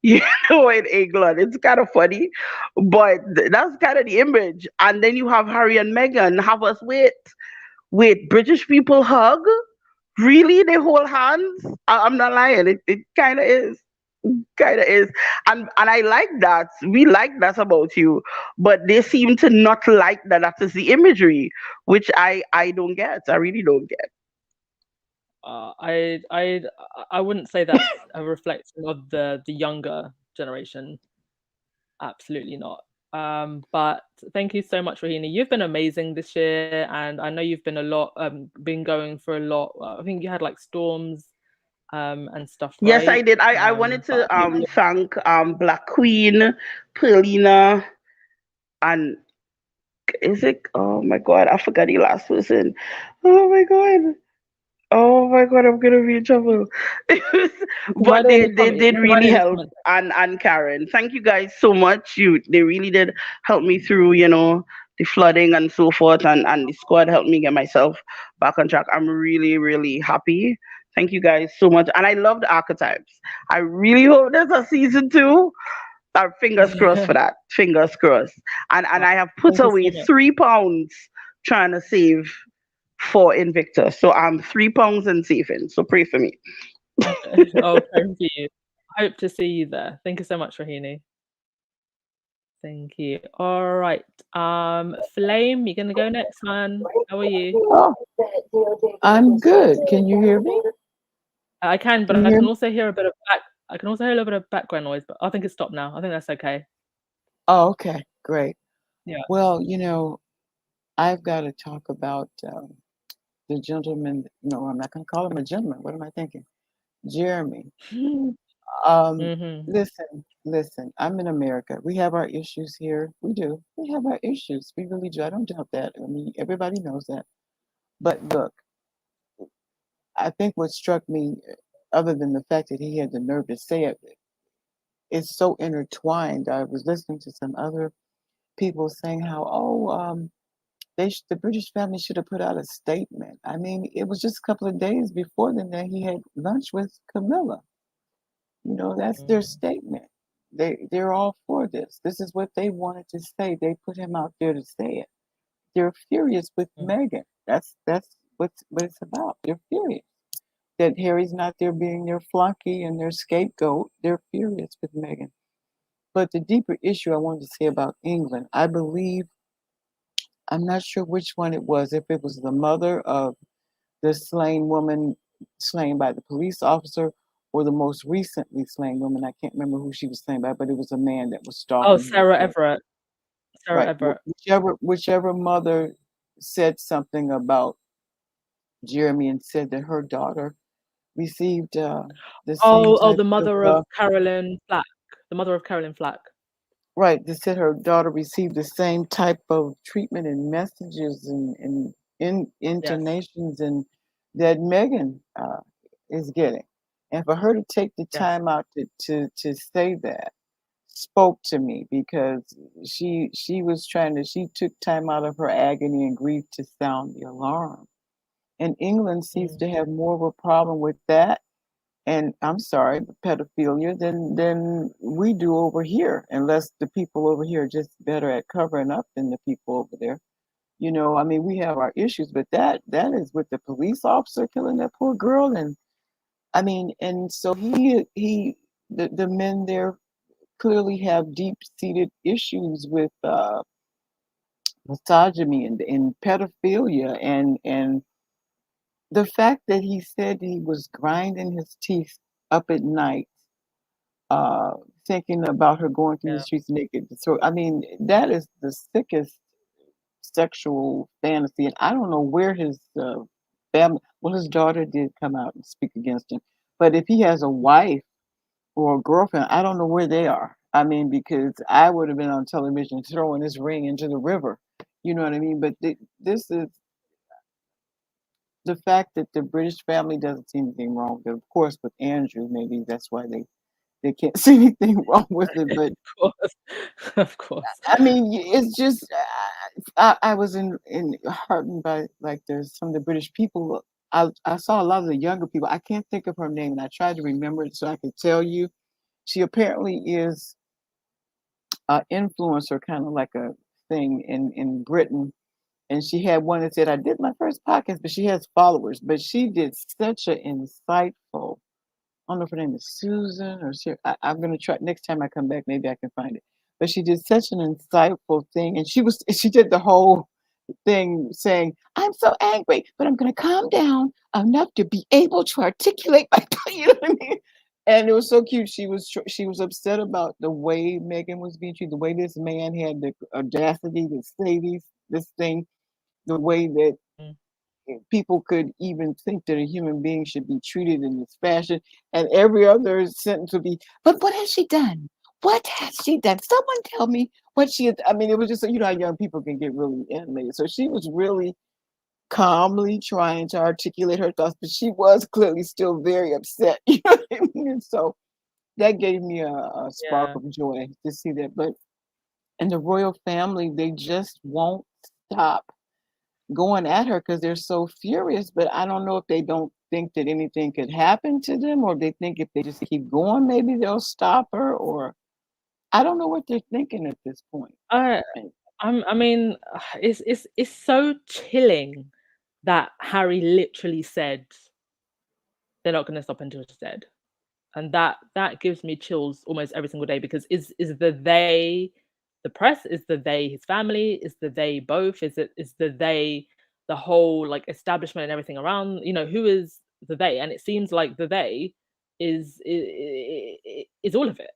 You in England. It's kind of funny, but that's kind of the image. And then you have Harry and Meghan have us wait, British people hug? Really? They hold hands? I'm not lying. It kind of is. Kind of is. And I like that. We like that about you. But they seem to not like that. That is the imagery, which I don't get. I really don't get. Uh, I I I wouldn't say that's a reflection of the younger generation. Absolutely not. But thank you so much, Rohini. You've been amazing this year, and I know you've been going for a lot. I think you had like storms, and stuff, Yes, I right? did. I wanted But I to think thank Black Queen, Perlina, and is it? Oh my God, I forgot the last person. Oh my God. Oh my God, I'm gonna be in trouble. you can But write it in the they comment. did You can write really it in the help, comment. and Karen. Thank you guys so much. They really did help me through, the flooding and so forth, and the squad helped me get myself back on track. I'm really, really happy. Thank you guys so much. And I love the archetypes. I really hope there's a season two. Fingers crossed for that. Fingers crossed. And Oh, I have put thank you so away much. £3 trying to save for Invictus. So I'm £3 and saving. So pray for me. Oh, thank you. Hope to see you there. Thank you so much, Rohini. Thank you. All right. Flame, you're gonna go next, man. How are you? Oh, I'm good. Can you hear me? I can, Can but you I hear can me? also hear a bit of back. I can also hear a little bit of background noise, but I think it's stopped now. I think that's okay. Oh, okay, great. Yeah. Well, I've got to talk about the gentleman. No, I'm not going to call him a gentleman. What am I thinking? Jeremy. Um, Mm-hmm. listen. I'm in America. We have our issues here. We do. We have our issues. We really do. I don't doubt that. I mean, everybody knows that. But look, I think what struck me, other than the fact that he had the nerve to say it, is so intertwined. I was listening to some other people saying how, the British family should have put out a statement. I mean, it was just a couple of days before then that he had lunch with Camilla. That's their statement. They're all for this. This is what they wanted to say. They put him out there to say it. They're furious with Meghan. That's what it's about. They're furious that Harry's not there being their flunky and their scapegoat. They're furious with Meghan. But the deeper issue I wanted to say about England, I believe, I'm not sure which one it was, if it was the mother of the slain woman slain by the police officer or the most recently slain woman. I can't remember who she was slain by, but it was a man that was Oh, stalking her. Sarah Everett. Sarah Right. Everett. Whichever mother said something about Jeremy and said that her daughter received the same Oh, type the of mother of Carolyn Flack. The mother of Carolyn Flack. right, that said her daughter received the same type of treatment and messages and Yes. intonations and that Megan is getting. And for her to take the Yes. time out to say that spoke to me because she took time out of her agony and grief to sound the alarm. And England seems Mm. to have more of a problem with that, and I'm sorry, pedophilia than we do over here, unless the people over here are just better at covering up than the people over there. You know, I mean, we have our issues, but that is with the police officer killing that poor girl, and I mean, and so the men there clearly have deep-seated issues with misogyny and pedophilia, and the fact that he said he was grinding his teeth up at night, uh, thinking about her going through the Yeah. streets naked. So, I mean, that is the sickest sexual fantasy, and I don't know where his family. Well, his daughter did come out and speak against him, but if he has a wife or a girlfriend, I don't know where they are. I mean, because I would have been on television throwing this ring into the river. You know what I mean? But this is the fact that the British family doesn't see anything wrong with it. Of course, with Andrew, maybe that's why they can't see anything wrong with it. But Of course. Of course. I mean, it's just I was in heartened by like there's some of the British people. I saw a lot of the younger people. I can't think of her name, and I tried to remember it so I could tell you. She apparently is an influencer, kind of like a thing in Britain. And she had one that said, "I did my first podcast," but she has followers. But she did such an insightful. I don't know if her name is Susan or I'm gonna try next time I come back. Maybe I can find it. But she did such an insightful thing, and she did the whole thing saying, "I'm so angry, but I'm gonna calm down enough to be able to articulate my." You know what I mean? And it was so cute. She was upset about the way Megan was being treated, the way this man had the audacity to say this thing, the way that Mm. people could even think that a human being should be treated in this fashion. And every other sentence would be, "But what has she done? What has she done? Someone tell me what she has." I mean, it was just, you know how young people can get really animated. So she was really calmly trying to articulate her thoughts, but she was clearly still very upset. You know what I mean? And so that gave me a spark Yeah. of joy to see that. But and the royal family, they just won't stop going at her because they're so furious. But I don't know if they don't think that anything could happen to them, or they think if they just keep going, maybe they'll stop her, or I don't know what they're thinking at this point. I And I mean, it's so chilling that Harry literally said they're not gonna stop until she's dead. And that gives me chills almost every single day because is the they the press, is the they his family, is the they both, is the they the whole like establishment and everything around, who is the they? And it seems like the they is all of it.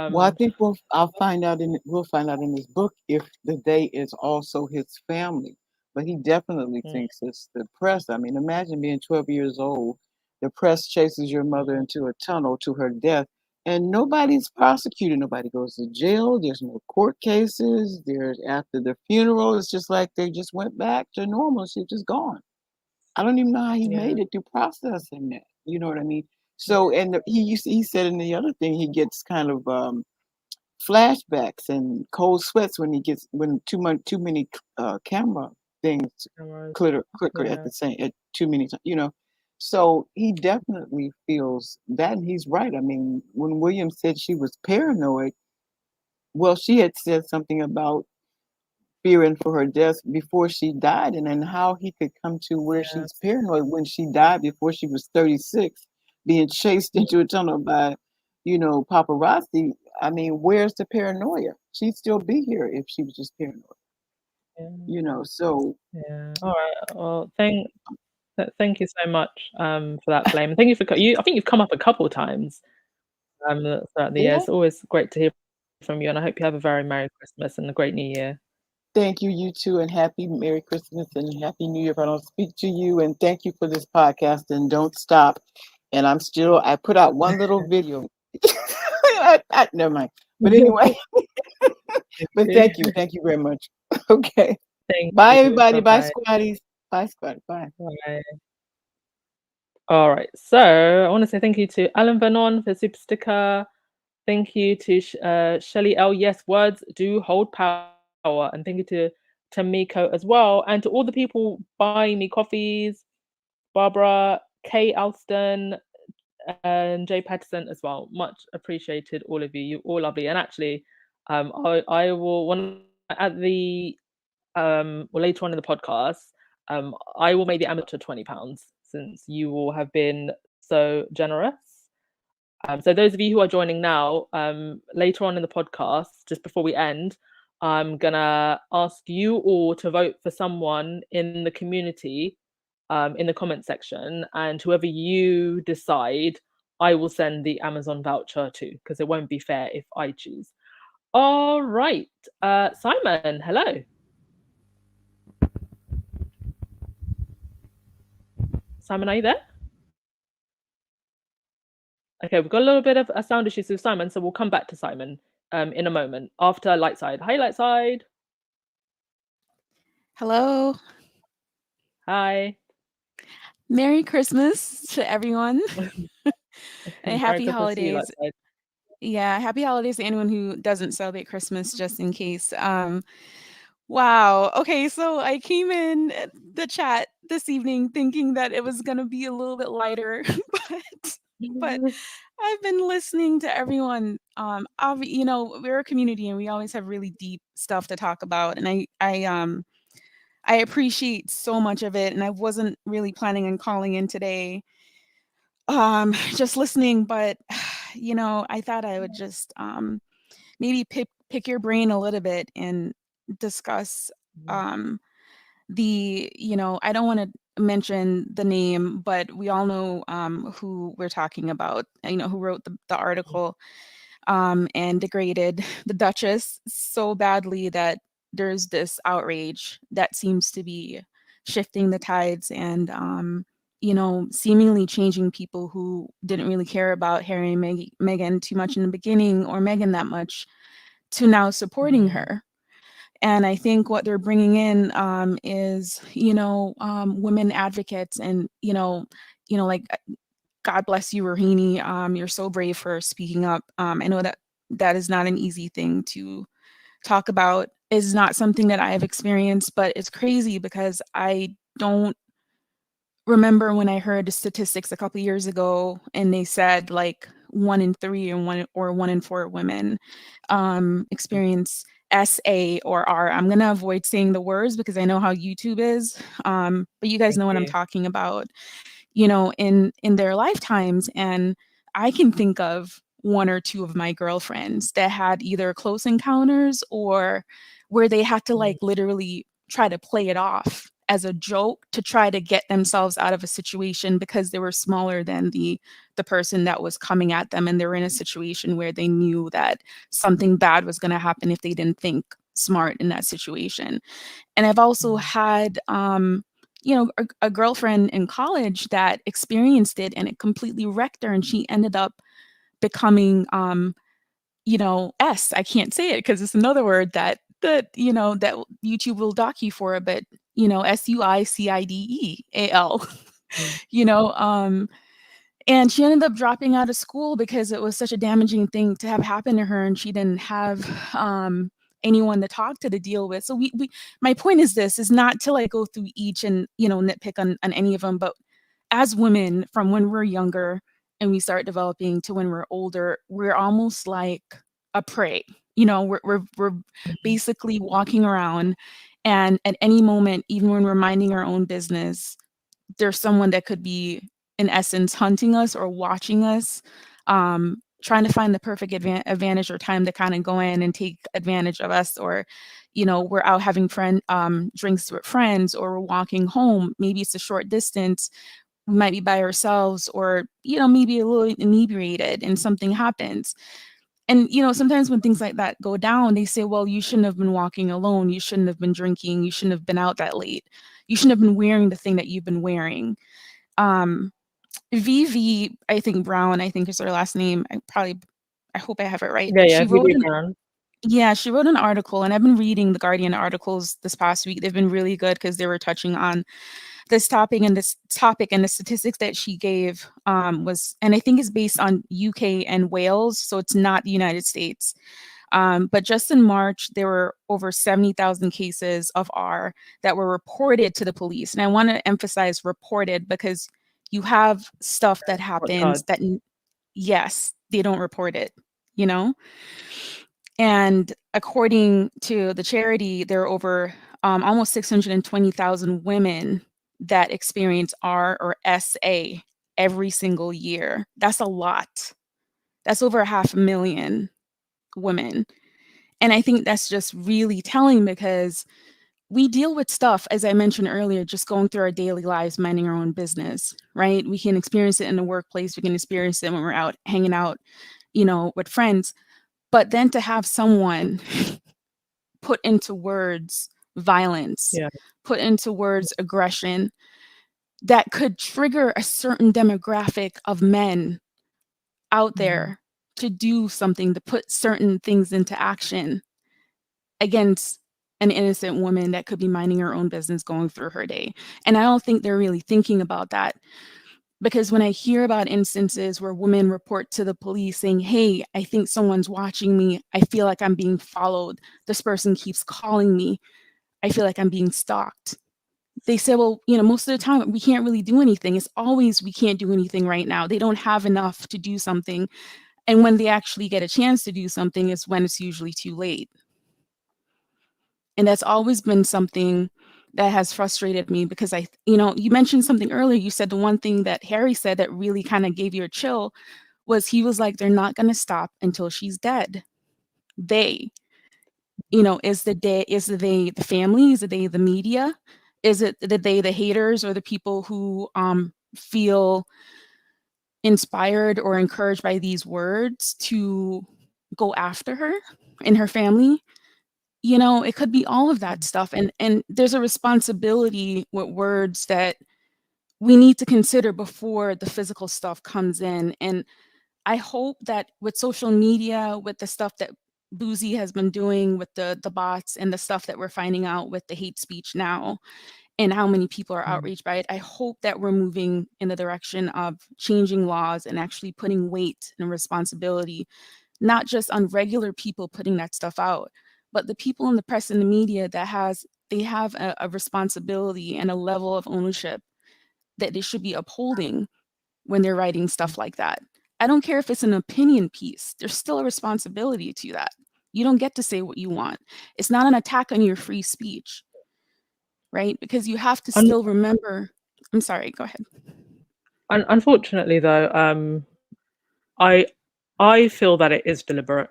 well, I Um think we'll find out in this book if the they is also his family. But he definitely mm, thinks it's the press. I mean, imagine being 12 years old. The press chases your mother mm, into a tunnel to her death, and nobody's prosecuted. Nobody goes to jail. There's no court cases. There's after the funeral, it's just like they just went back to normal. She's just gone. I don't even know how he yeah, made it through processing that. You know what I mean? So, and he said in the other thing, he gets kind of flashbacks and cold sweats when too many camera things cameras, clicker at yeah, the same at too many times, you know. So he definitely feels that, and he's right. I mean, when William said she was paranoid, well, she had said something about fearing for her death before she died, and then how he could come to where yeah, she's paranoid when she died before she was 36, being chased into a tunnel by, paparazzi. I mean, where's the paranoia? She'd still be here if she was just paranoid, yeah, so yeah. All right. Well, thank you so much for that, Flame. Thank you for you. I think you've come up a couple of times throughout the year. yeah. It's always great to hear from you, and I hope you have a very Merry Christmas and a great New Year. Thank you, you too, and happy Merry Christmas and Happy New Year if I don't speak to you. And thank you for this podcast. And don't stop. And I put out one little video. Never mind. But anyway, but you. thank you very much. Okay. Thank Bye, you. everybody. Bye, Bye-bye. squaddies. Bye, squaddy. Bye. Bye. All right. So I want to say thank you to Alan Vernon for super sticker. Thank you to Shelly L. Yes, words do hold power. And thank you to Tamiko as well. And to all the people buying me coffees, Barbara, Kay Alston, and Jay Patterson as well. Much appreciated, all of you. You're all lovely. And actually, I will, when at the or later on in the podcast, I will make the amateur £20 since you all have been so generous. So those of you who are joining now, later on in the podcast, just before we end, I'm gonna ask you all to vote for someone in the community, in the comment section, and whoever you decide, I will send the Amazon voucher to, because it won't be fair if I choose. All right, Simon, hello. Simon, are you there? Okay, we've got a little bit of a sound issues with Simon, so we'll come back to Simon in a moment after Lightside. Hi, Lightside. Hello. Hi. Merry Christmas to everyone. And happy Christmas holidays. to you, Yeah, happy holidays to anyone who doesn't celebrate Christmas, just in case. Wow. Okay, so I came in the chat this evening thinking that it was gonna be a little bit lighter, but I've been listening to everyone. We're a community and we always have really deep stuff to talk about, and I appreciate so much of it, and I wasn't really planning on calling in today. Just listening, but I thought I would just maybe pick your brain a little bit and discuss I don't want to mention the name, but we all know who we're talking about, who wrote the article and degraded the Duchess so badly that there's this outrage that seems to be shifting the tides and seemingly changing people who didn't really care about Harry and Meghan too much in the beginning, or Meghan that much, to now supporting her. And I think what they're bringing in is, women advocates, and like, God bless you, Rohini. You're so brave for speaking up. I know that is not an easy thing to talk about. Is not something that I have experienced, but it's crazy because I don't remember when I heard the statistics a couple years ago, and they said like 1 in 3 and 1 in 4 women experience SA or R. I'm gonna avoid saying the words because I know how YouTube is, but you guys know what I'm talking about. In their lifetimes, and I can think of 1 or 2 of my girlfriends that had either close encounters or where they had to like literally try to play it off as a joke to try to get themselves out of a situation because they were smaller than the person that was coming at them, and they were in a situation where they knew that something bad was going to happen if they didn't think smart in that situation. And I've also had a girlfriend in college that experienced it, and it completely wrecked her, and she ended up becoming I can't say it because it's another word that YouTube will dock you for, but SUICIDEAL. And she ended up dropping out of school because it was such a damaging thing to have happen to her, and she didn't have anyone to talk to deal with. So my point is this, is not to like go through each and nitpick on any of them, but as women, from when we're younger and we start developing to when we're older, we're almost like a prey. We're basically walking around, and at any moment, even when we're minding our own business, there's someone that could be, in essence, hunting us or watching us, trying to find the perfect advantage or time to kind of go in and take advantage of us. Or we're out having drinks with friends, or we're walking home, maybe it's a short distance, we might be by ourselves, or maybe a little inebriated, and something happens. And sometimes when things like that go down, they say, well, you shouldn't have been walking alone, you shouldn't have been drinking, you shouldn't have been out that late, you shouldn't have been wearing the thing that you've been wearing. VV, I think Brown, I think is her last name, I probably I hope I have it right. Yeah, She you wrote do, an Karen. Yeah, she wrote an article, and I've been reading the Guardian articles this past week. They've been really good because they were touching on this topic and the statistics that she gave was, and I think is based on UK and Wales, so it's not the United States. But just in March, there were over 70,000 cases of R that were reported to the police. And I want to emphasize reported because you have stuff that What happens charge? that, yes, they don't report it, you know? And according to the charity, there are over almost 620,000 women that experience R or SA every single year. That's a lot. That's over 500,000 women. And I think that's just really telling because we deal with stuff, as I mentioned earlier, just going through our daily lives, minding our own business, right? We can experience it in the workplace. We can experience it when we're out hanging out, with friends. But then to have someone put into words violence, Yeah. put into words aggression that could trigger a certain demographic of men out there to do something, to put certain things into action against an innocent woman that could be minding her own business going through her day. And I don't think they're really thinking about that because when I hear about instances where women report to the police saying, hey, I think someone's watching me. I feel like I'm being followed. This person keeps calling me. I feel like I'm being stalked. They say, well, most of the time we can't really do anything. It's always we can't do anything right now. They don't have enough to do something. And when they actually get a chance to do something is when it's usually too late. And that's always been something that has frustrated me because you mentioned something earlier. You said the one thing that Harry said that really kind of gave you a chill was he was like, they're not going to stop until she's dead. They, is the family? Is the they the media? Is it the haters or the people who feel inspired or encouraged by these words to go after her and her family? It could be all of that stuff. And there's a responsibility with words that we need to consider before the physical stuff comes in. And I hope that with social media, with the stuff that Boozy has been doing with the bots and the stuff that we're finding out with the hate speech now and how many people are outraged by it, I hope that we're moving in the direction of changing laws and actually putting weight and responsibility, not just on regular people putting that stuff out, but the people in the press and the media they have a responsibility and a level of ownership that they should be upholding when they're writing stuff like that. I don't care if it's an opinion piece, there's still a responsibility to that. You don't get to say what you want. It's not an attack on your free speech, right? Because you have to Un- still remember. I'm sorry, go ahead. Unfortunately, though, I I feel that it is deliberate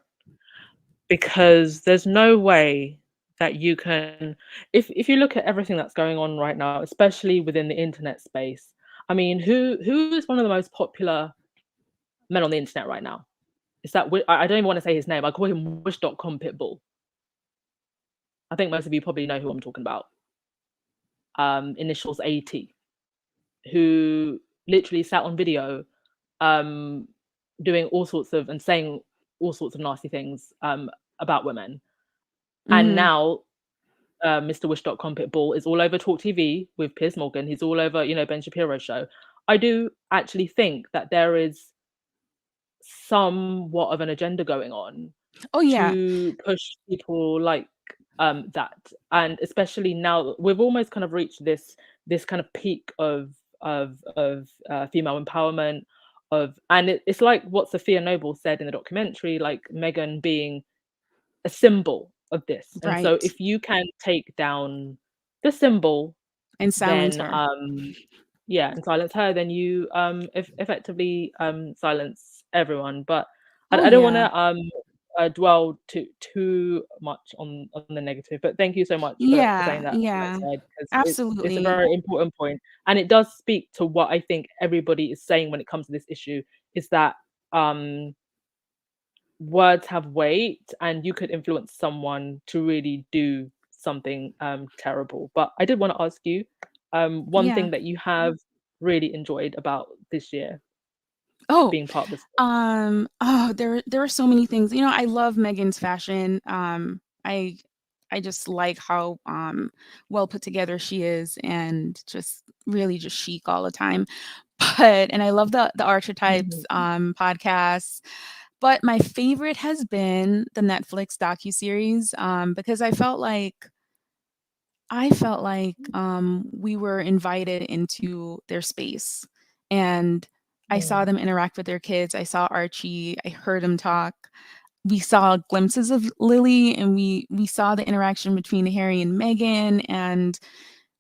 because there's no way that you can, if you look at everything that's going on right now, especially within the internet space. I mean, who is one of the most popular men on the internet right now? Is that I don't even want to say his name. I call him Wish.com Pitbull. I think most of you probably know who I'm talking about. Initials AT, who literally sat on video, um, doing all sorts of and saying all sorts of nasty things about women. And Mm-hmm. now Mr. Wish.com Pitbull is all over Talk TV with Piers Morgan. He's all over, Ben Shapiro's show. I do actually think that there is somewhat of an agenda going on Oh yeah. to push people like that, and especially now we've almost kind of reached this kind of peak of female empowerment and it's like what Sophia Noble said in the documentary, like Meghan being a symbol of this. And so Right. if you can take down the symbol, And silence then her. yeah, and silence her, then you effectively silence everyone. But Oh I don't want yeah. to dwell too much on the negative. But thank you so much for saying Yeah, that yeah. side, because it's a Absolutely. very important point, and it does speak to what I think everybody is saying when it comes to this issue, is that um words have weight and you could influence someone to really do something terrible. But I did want to ask you one Yeah. thing that you have really enjoyed about this year. Oh, being part of this? there are so many things. You know, I love Megan's fashion. I just like how well put together she is, and just really just chic all the time. But and I love the archetypes Mhm. podcasts. But my favorite has been the Netflix docuseries because we were invited into their space, and I saw Mm. them interact with their kids. I saw Archie. I heard him talk. We saw glimpses of Lily, and we saw the interaction between Harry and Meghan, and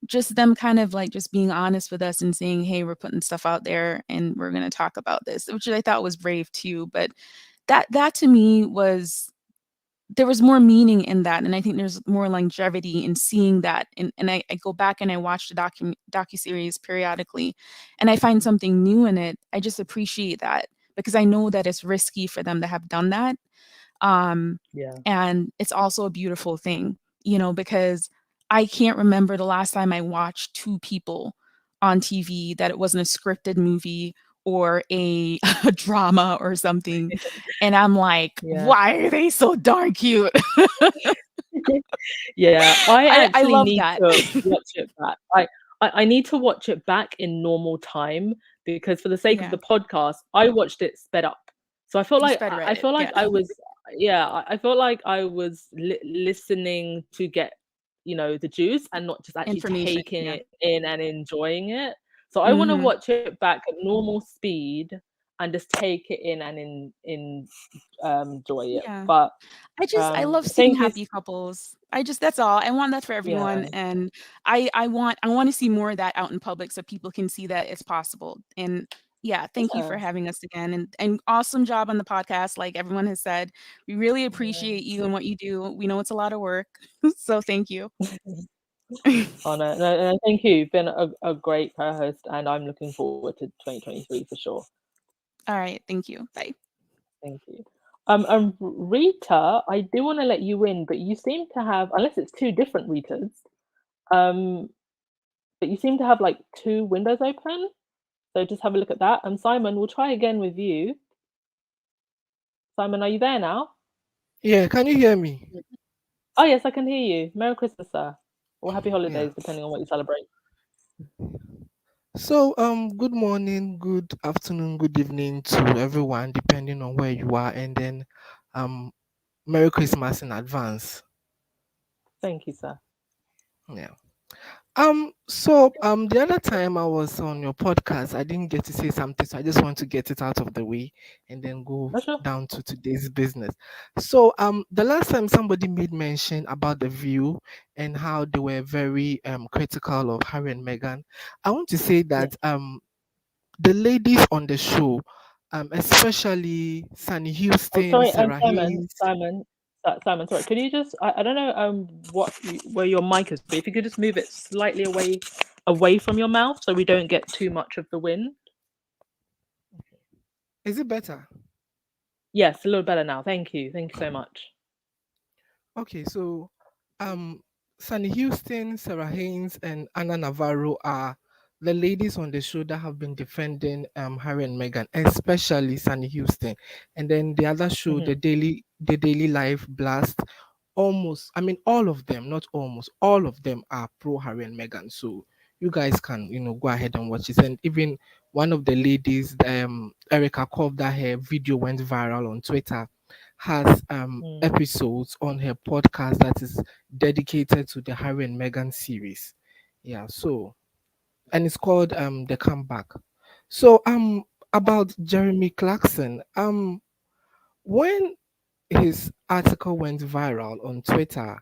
just them kind of like just being honest with us and saying, "Hey, we're putting stuff out there, and we're going to talk about this," which I thought was brave too. But that to me was there was more meaning in that, and I think there's more longevity in seeing that. And I go back and I watch the docu-series periodically, and I find something new in it. I just appreciate that because I know that it's risky for them to have done that. um Yeah. and it's also a beautiful thing, because I can't remember the last time I watched two people on TV that it wasn't a scripted movie or a, a drama or something, and I'm like, Yeah. why are they so darn cute? Yeah, I I actually love need that. to watch it back. I need to watch it back in normal time because for the sake of the Yeah, podcast, I watched it sped up. So I felt you like sped read I it, felt like yeah. I was yeah, I felt like I was listening to get, the juice and not just actually Information, taking yeah. it in and enjoying it. So I want to Hmm. watch it back at normal speed and just take it in and enjoy it. Yeah, But I love seeing thank you. happy couples. That's all. I want that for Yeah, everyone, and I want to see more of that out in public so people can see that it's possible. And yeah, thank you yeah. for having us again, and awesome job on the podcast. Like everyone has said, we really Yeah. appreciate you and what you do. We know it's a lot of work, so thank you. Oh, no, no, no, thank you. You've been a great co-host, and I'm looking forward to 2023 for sure. All right, thank you. Bye. Thank you. Rita, I do want to let you in, but you seem to have, unless it's two different Ritas, um, but you seem to have like two windows open. So just have a look at that. And Simon, we'll try again with you. Simon, are you there now? Yeah, can you hear me? Oh, yes, I can hear you. Merry Christmas, sir. Or happy Yeah. holidays, depending on what you celebrate. So, good morning, good afternoon, good evening to everyone, depending on where you are, and then, um, Merry Christmas in advance. Thank you, sir. Yeah. So, the other time I was on your podcast, I didn't get to say something, so I just want to get it out of the way and then go No, sure. down to today's business. So, the last time somebody made mention about the View and how they were very critical of Harry and Meghan, I want to say Yeah. that the ladies on the show, especially Sunny Oh, Houston, sorry, Sarah Simon, Hayes. Simon, sorry. Could you just, I don't know where your mic is, but if you could just move it slightly away from your mouth so we don't get too much of the wind. Is it better? Yes, a little better now. Thank you. Thank you so much. Okay, so um, Sunny Houston, Sarah Haynes, and Anna Navarro are the ladies on the show that have been defending Harry and Meghan, especially Sunny Houston. And then the other show, Hmm. the Daily Life Blast, almost, I mean, all of them, not almost, all of them are pro Harry and Meghan. So you guys can, go ahead and watch it. And even one of the ladies, Erica Kov, that her video went viral on Twitter, has Mm. episodes on her podcast that is dedicated to the Harry and Meghan series. Yeah, so and it's called The Comeback. So about Jeremy Clarkson, when his article went viral on Twitter,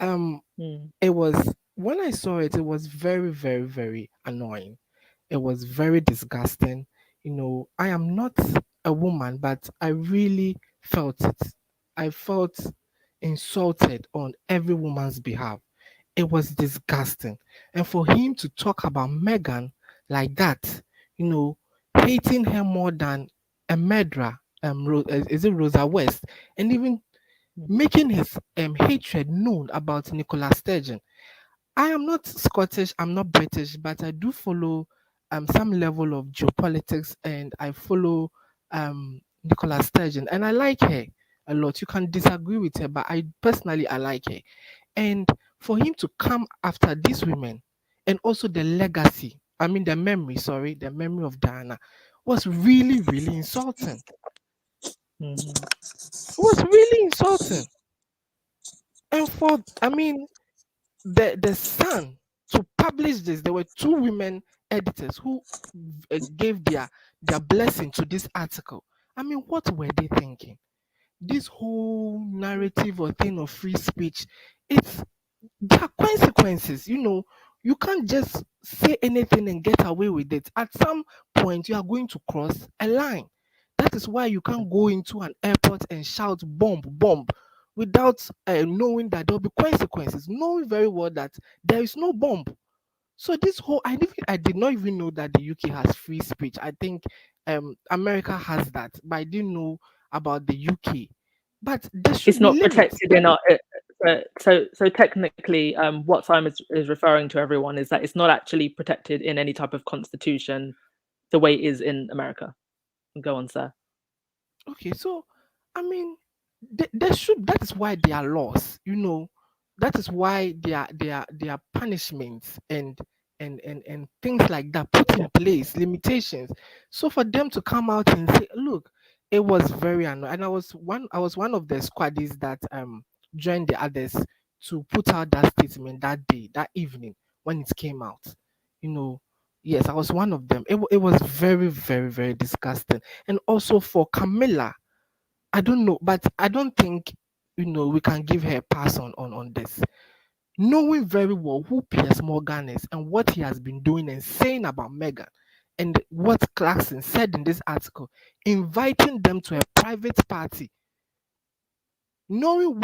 um Mm. it was when I saw it, it was very, very, very annoying. It was very disgusting. I am not a woman, but I really felt it. I felt insulted on every woman's behalf. It was disgusting. And for him to talk about Megan like that, you know, hating her more than a murderer, is it Rosa West, and even Mm. making his hatred known about Nicola Sturgeon. I am not Scottish, I'm not British, but I do follow some level of geopolitics, and I follow Nicola Sturgeon, and I like her a lot. You can disagree with her, but I like her. And for him to come after these women, and also the legacy, I mean the memory, sorry, the memory of Diana, was really, really insulting. Mhm. It was really insulting. And for, I mean, the Sun to publish this, there were two women editors who gave their blessing to this article. I mean, what were they thinking? This whole narrative or thing of free speech, it's there are consequences. You can't just say anything and get away with it. At some point, you are going to cross a line. That is why you can't go into an airport and shout bomb, bomb, without knowing that there'll be consequences, knowing very well that there is no bomb. So this whole, I did not even know that the UK has free speech. I think America has that, but I didn't know about the UK. But there It's should be not limits. protected in our. So technically, what Simon is referring to everyone is that it's not actually protected in any type of constitution, the way it is in America. Go on, sir. Okay, so I mean, there should. That is why there are laws. That is why there are punishments and things like that put in place, limitations. So for them to come out and say, "Look, it was very annoying," and I was one of the squaddies that joined the others to put out that statement that day, that evening when it came out. You know, yes, I was one of them. It was very, very, very disgusting. And also for Camilla, I don't know, but I don't think we can give her a pass on this. Knowing very well who Piers Morgan is and what he has been doing and saying about Meghan, and what Clarkson said in this article, inviting them to a private party, knowing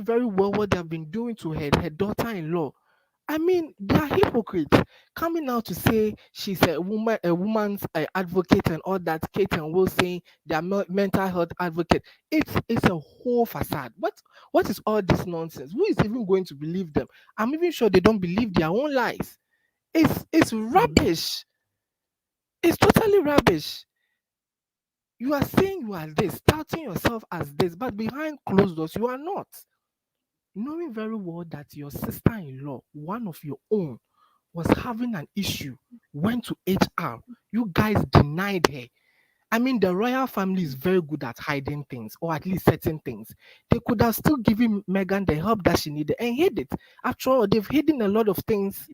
very well what they have been doing to her daughter-in-law. I mean, they are hypocrites coming out to say she's a woman's advocate and all that. Kate and Will saying they are mental health advocate. It's a whole facade. What is all this nonsense? Who is even going to believe them? I'm even sure they don't believe their own lies. It's rubbish. It's totally rubbish. You are saying you are this, touting yourself as this, but behind closed doors you are not. Knowing very well that your sister-in-law, one of your own, was having an issue, went to HR. You guys denied her. I mean, the royal family is very good at hiding things, or at least certain things. They could have still given Meghan the help that she needed and hid it. After all, they've hidden a lot of things.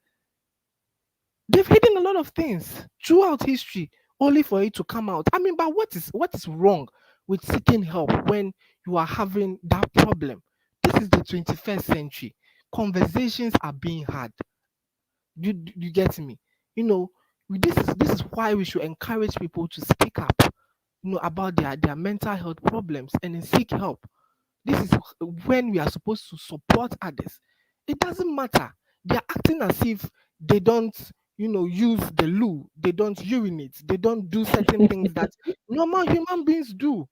They've hidden a lot of things throughout history, only for it to come out. I mean, but what is wrong with seeking help when you are having that problem? This is the 21st century. Conversations are being had. You get me? You know, this is why we should encourage people to speak up, about their mental health problems and then seek help. This is when we are supposed to support others. It doesn't matter. They are acting as if they don't, use the loo, they don't urinate, they don't do certain things that normal human beings do.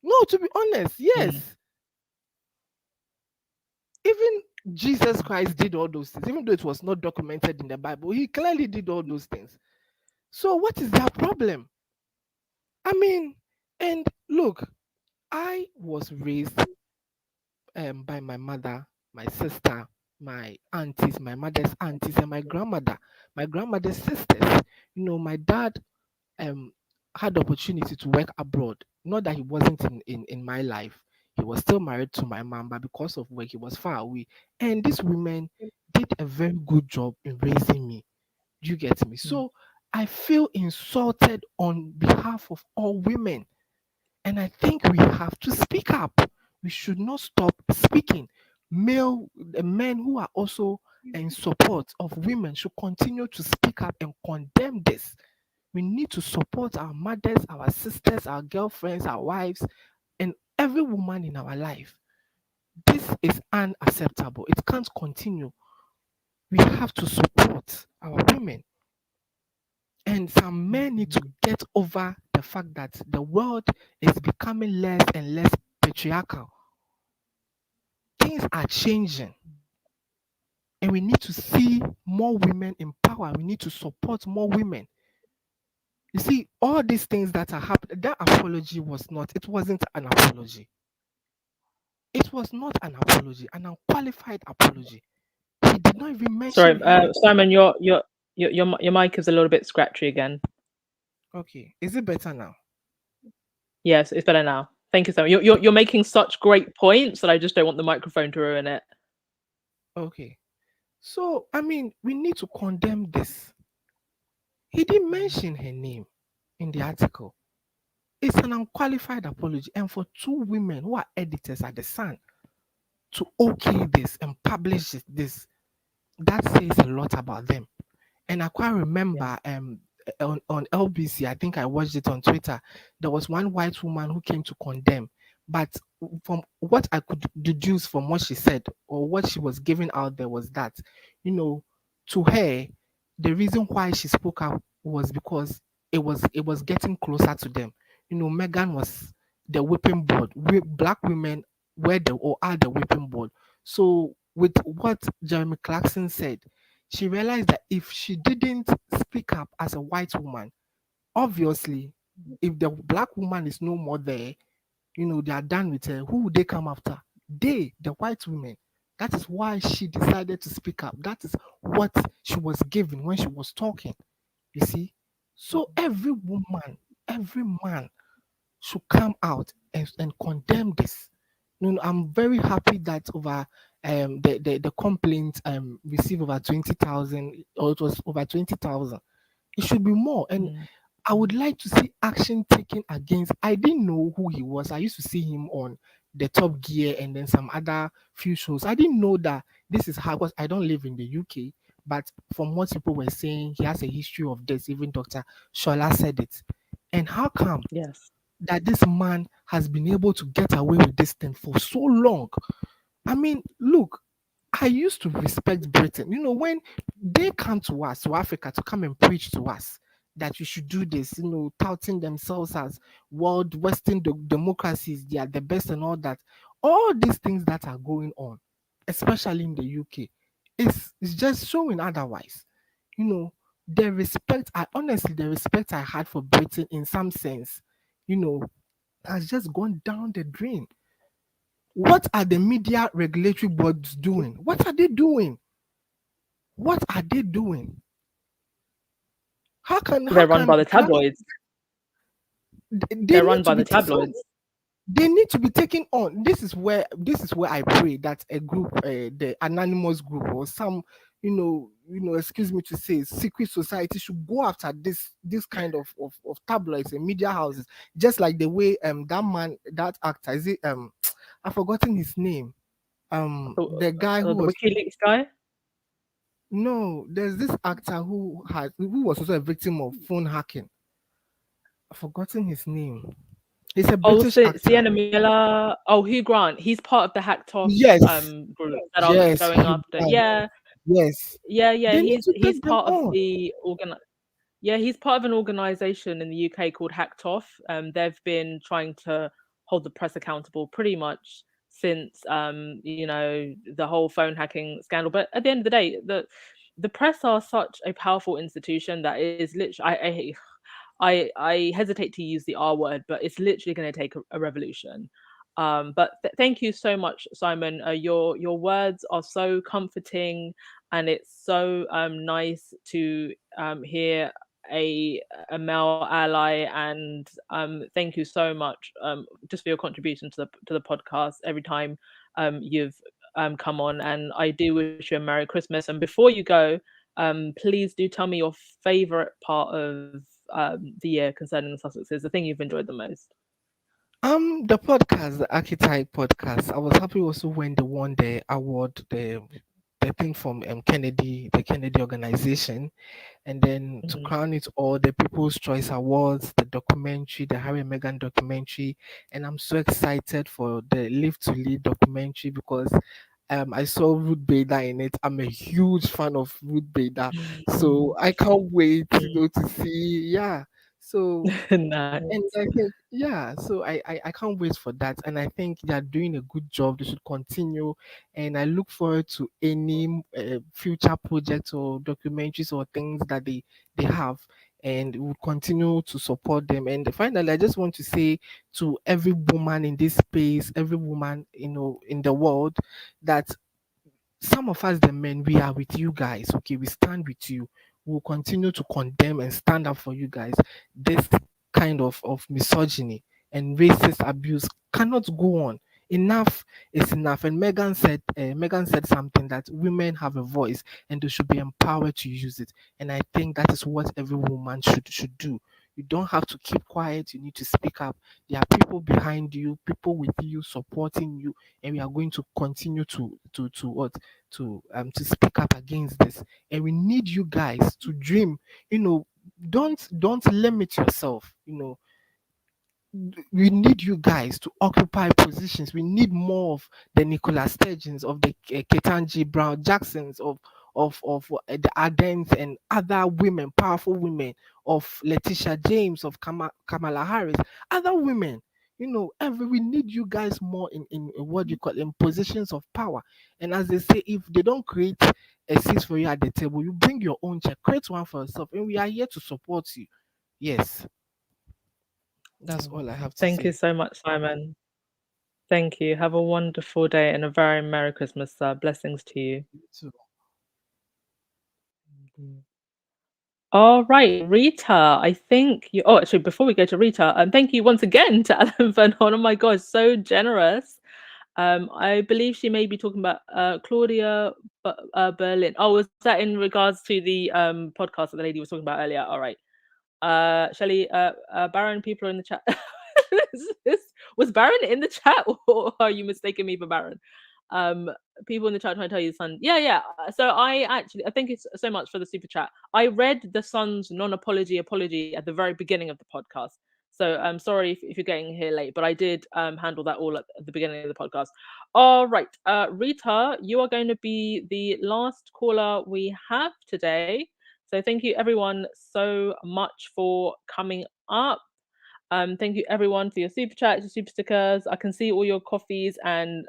No, to be honest, Mm. yes. Even Jesus Christ did all those things, even though it was not documented in the Bible. He clearly did all those things. So what is their problem? I mean, and look, I was raised by my mother, my sister, my aunties, my mother's aunties, and my grandmother's sisters. My dad um had the opportunity to work abroad. Not that he wasn't in my life. He was still married to my mom, but because of work, he was far away. And these women did a very good job in raising me. Do you get me? Mm. So I feel insulted on behalf of all women. And I think we have to speak up. We should not stop speaking. Men who are also in support of women should continue to speak up and condemn this. We need to support our mothers, our sisters, our girlfriends, our wives, and every woman in our life. This is unacceptable. It can't continue. We have to support our women. And some men need to get over the fact that the world is becoming less and less patriarchal. Things are changing. And we need to see more women in power. We need to support more women. You see, all these things that are happening, that apology was not, it wasn't an apology. It was not an apology, an unqualified apology. He did not even mention Sorry, her. Simon, your mic is a little bit scratchy again. Okay, is it better now? Yes, it's better now. Thank you, Simon. You're making such great points that I just don't want the microphone to ruin it. Okay. So, I mean, we need to condemn this. He didn't mention her name in the article. It's an unqualified apology. And for two women who are editors at The Sun to okay this and publish this, that says a lot about them. And I quite remember on LBC, I think I watched it on Twitter, there was one white woman who came to condemn. But from what I could deduce from what she said or what she was giving out there was that, you know, to her, the reason why she spoke out was because it was getting closer to them. You know, Megan was the whipping board. Black women were the or are the whipping board. So with what Jeremy Clarkson said, she realized that if she didn't speak up as a white woman, obviously, if the black woman is no more there, you know, they are done with her. Who would they come after? They, the white women. That is why she decided to speak up. That is what she was given when she was talking. You see? So every woman, every man should come out and condemn this. You know, I'm very happy that over the complaint received over 20,000 or it was over 20,000. It should be more. And I would like to see action taken against. I didn't know who he was. I used to see him on the Top Gear and then some other few shows. I didn't know that this is how, because I don't live in the UK. But from what people were saying, he has a history of this. Even Dr. Shola said it. And how come Yes. that this man has been able to get away with this thing for so long? I mean, look, I used to respect Britain. You know, when they come to us, to Africa, to come and preach to us that we should do this, you know, touting themselves as world Western democracies, they are the best and all that. All these things that are going on, especially in the UK, is just showing otherwise. You know, the respect I had for Britain in some sense, you know, has just gone down the drain. What are the media regulatory boards doing? What are they doing? What are they doing? How They're run by can the clubbing tabloids. they They're need run to by be the taken tabloids. they need to be taken on. This is where I pray that a group, the anonymous group or some, excuse me to say, secret society should go after this kind of tabloids and media houses, just like the way that man, that actor, is it I've forgotten his name. The guy who The was WikiLeaks guy. no, there's this actor who was also a victim of phone hacking. I've forgotten his name. He's a Oh, British actor. Sienna Miller. Oh, Hugh Grant. He's part of the Hacked Off Yes, group that are yes, going Hugh after. Grant. Yeah, Yes, yeah. they need He's to he's take them part of on. the Yeah, he's part of an organization in the UK called Hacked Off. They've been trying to hold the press accountable pretty much since the whole phone hacking scandal. But at the end of the day, the press are such a powerful institution that is literally I hesitate to use the R word, but it's literally going to take a revolution. But thank you so much, Simon. Your words are so comforting, and it's so nice to hear a a male ally. And thank you so much just for your contribution to the podcast. Every time you've come on, and I do wish you a Merry Christmas. And before you go, please do tell me your favorite part of the year concerning the Sussexes, the thing you've enjoyed the most. The podcast, the Archetype podcast. I was happy also when they won the award, the thing from Kennedy, the Kennedy organization. And then to Mhm. crown it all, the People's Choice Awards, the documentary, the Harry and Meghan documentary. And I'm so excited for the Live to Lead documentary because I saw Ruth Bader in it. I'm a huge fan of Ruth Bader. So I can't wait, Mm. to see. Yeah. So and Nice. I think, yeah, so I can't wait for that. And I think they're doing a good job. They should continue. And I look forward to any future projects or documentaries or things that they have. And we'll continue to support them. And finally, I just want to say to every woman in this space, every woman, in the world, that some of us, the men, we are with you guys. Okay, we stand with you. We'll continue to condemn and stand up for you guys. This kind of misogyny and racist abuse cannot go on. Enough is enough. And Megan said something, that women have a voice and they should be empowered to use it. And I think that is what every woman should do. You don't have to keep quiet. You need to speak up. There are people behind you, people with you, supporting you, and we are going to continue to speak up against this. And we need you guys to dream. you know don't limit yourself. We need you guys to occupy positions. We need more of the Nicola Sturgeons, of the Ketanji Brown Jacksons, of the Ardens and other women, powerful women, of Letitia James, of Kamala Harris, other women. We need you guys more in what you call in positions of power. And as they say, if they don't create a seat for you at the table, you bring your own chair, create one for yourself, and we are here to support you. Yes, that's all I have to Thank you say. so much, Simon. Thank you. Have a wonderful day and a very Merry Christmas, sir. Blessings to you. So, All right, Rita. I think you. Oh, actually, before we go to Rita, thank you once again to Alan Vernon. Oh my gosh, so generous. I believe she may be talking about Claudia Berlin. Oh, was that in regards to the podcast that the lady was talking about earlier? All right. Shelley, Baron, people are in the chat. Was Baron in the chat, or are you mistaking me for Baron? Um, People in the chat trying to tell you the Sun. Yeah, yeah. So I thank you so much for the super chat. I read the Sun's non-apology at the very beginning of the podcast. So I'm sorry if you're getting here late, but I did handle that all at the beginning of the podcast. All right, Rita, you are going to be the last caller we have today. So thank you everyone so much for coming up. Thank you everyone for your super chats, your super stickers. I can see all your coffees and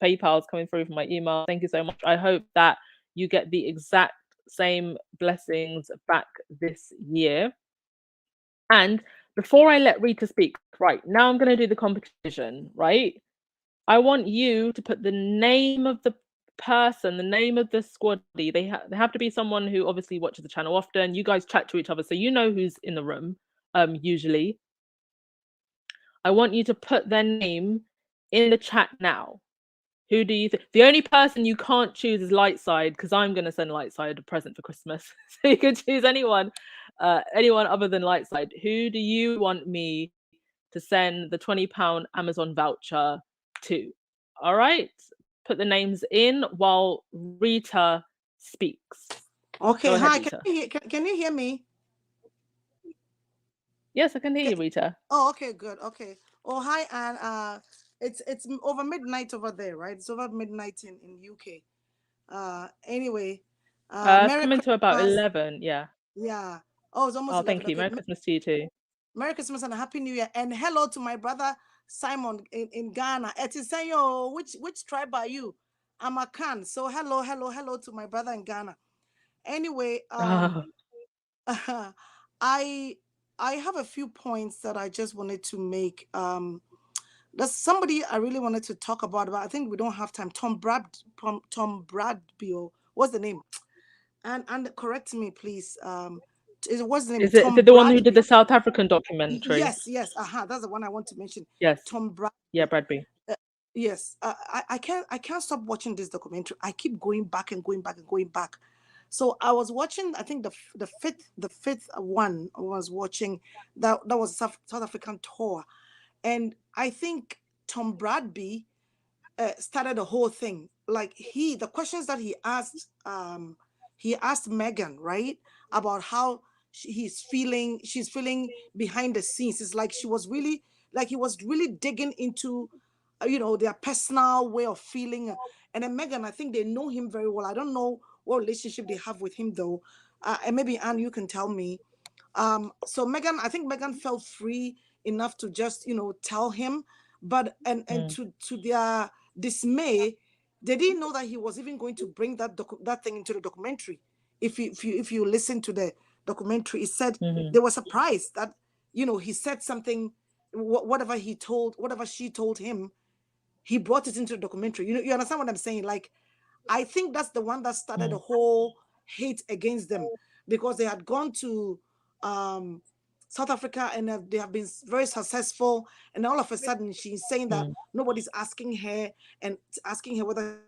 PayPal's coming through from my email. Thank you so much. I hope that you get the exact same blessings back this year. And before I let Rita speak, right now I'm going to do the competition, right? I want you to put the name of the person, the name of the squaddy. They have to be someone who obviously watches the channel often. You guys chat to each other, so you know who's in the room. Usually, I want you to put their name in the chat now. Who do you think? The only person you can't choose is Lightside, because I'm going to send Lightside a present for Christmas. So you can choose anyone other than Lightside. Who do you want me to send the £20 Amazon voucher to? All right. Put the names in while Rita speaks. Okay, Go ahead, hi. Rita. Can you hear me? Yes, I can hear you, Rita. Oh, okay, good. Okay. Oh, hi, and it's over midnight over there, right? It's over midnight in UK. Anyway, It's Merry coming to about Christmas. 11. Yeah. Yeah. Oh, it's almost Oh, 11. thank you. Okay. Merry Christmas to you too. Merry Christmas and a Happy New Year. And hello to my brother Simon in Ghana. Etisayo, which tribe are you? I'm a Khan. So hello to my brother in Ghana. Anyway, Oh, I I have a few points that I just wanted to make. There's somebody I really wanted to talk about, but I think we don't have time. Tom Bradby, or what's the name? And correct me, please. What's the name? is it the one who did the South African documentary? Yes. That's the one I want to mention. Yes. Tom Bradby. Yeah, Bradby. Yes. I can't stop watching this documentary. I keep going back and going back and going back. So I was watching, I think the fifth one I was watching, that was South African tour. And I think Tom Bradby started the whole thing. Like the questions that he asked Megan, right, about how she's feeling behind the scenes. It's like he was really digging into, their personal way of feeling. And then Megan, I think they know him very well. I don't know what relationship they have with him though. And maybe Anne, you can tell me. So Megan, I think Megan felt free enough to just, tell him, but and to their dismay, they didn't know that he was even going to bring that thing into the documentary. If you listen to the documentary, it said they were surprised that he said something, whatever she told him, he brought it into the documentary. You understand what I'm saying? Like, I think that's the one that started the whole hate against them, because they had gone to South Africa and they have been very successful, and all of a sudden she's saying that nobody's asking her and asking her whether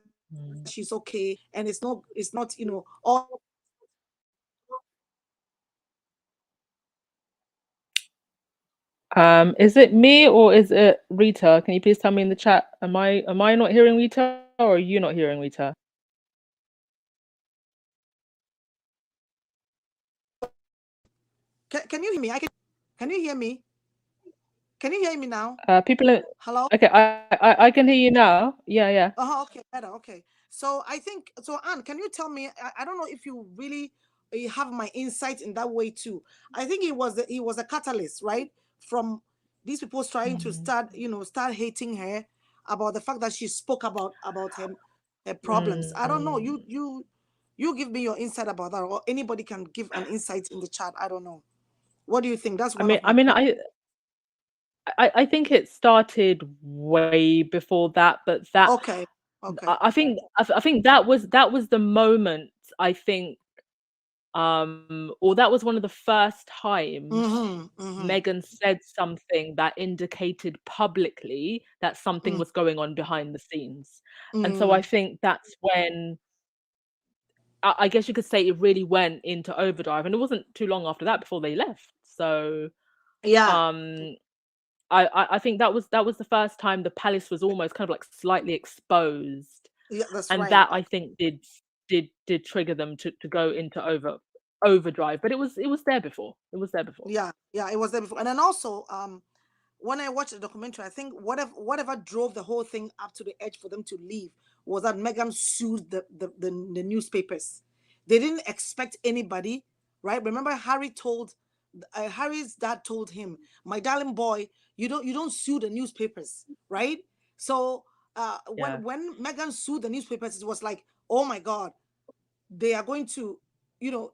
she's okay, and it's not all. Is it me or is it Rita? Can you please tell me in the chat? Am I not hearing Rita, or are you not hearing Rita? Can you hear me? Can you hear me? Can you hear me now? People. Hello? Okay, I can hear you now. Yeah. Okay, better. Okay. So I think so. Anne, can you tell me? I don't know if you really have my insight in that way too. I think he was a catalyst, right? From these people trying to start hating her about the fact that she spoke about her problems. I don't know. You give me your insight about that, or anybody can give an insight in the chat. I don't know. What do you think? That's one of my points. I think it started way before that, but that Okay. I think that was the moment, I think, or that was one of the first times Megan said something that indicated publicly that something was going on behind the scenes. And so I think that's when I guess you could say it really went into overdrive, and it wasn't too long after that before they left. So Yeah. I think that was the first time the palace was almost kind of like slightly exposed, Yeah, that's and right. that I think did trigger them to go into overdrive. But it was there before. It was there before. Yeah, it was there before. And then also, when I watched the documentary, I think whatever drove the whole thing up to the edge for them to leave was that Meghan sued the newspapers. They didn't expect anybody, right? Remember, Harry's dad told him, "My darling boy, you don't sue the newspapers, right?" So Yeah. when Meghan sued the newspapers, it was like, oh my God, they are going to,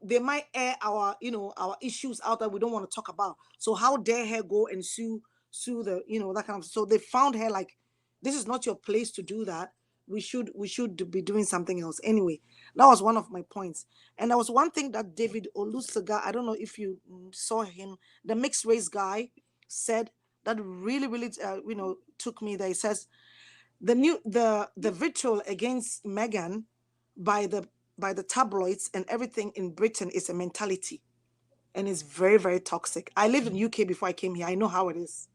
they might air our issues out that we don't want to talk about. So how dare her go and sue the, that kind of. So they found her like, this is not your place to do that. We should be doing something else. Anyway, that was one of my points. And there was one thing that David Olusoga, I don't know if you saw him, the mixed race guy, said that really, really, took me there. He says the vitriol against Meghan by the tabloids and everything in Britain is a mentality, and it's very, very toxic. I lived in UK before I came here. I know how it is.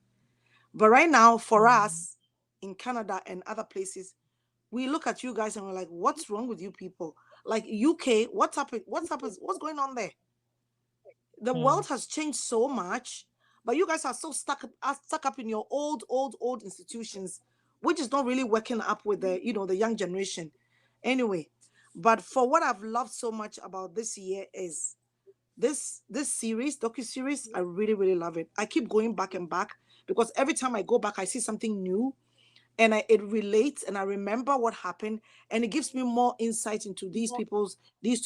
But right now, for us in Canada and other places, we look at you guys and we're like, what's wrong with you people? Like UK, what's up? What's going on there? The world has changed so much, but you guys are so stuck up in your old institutions, which is not really working up with the young generation. Anyway, but for what I've loved so much about this year is this series, docu-series. I really, really love it. I keep going back and back because every time I go back, I see something new, and it relates, and I remember what happened, and it gives me more insight into these two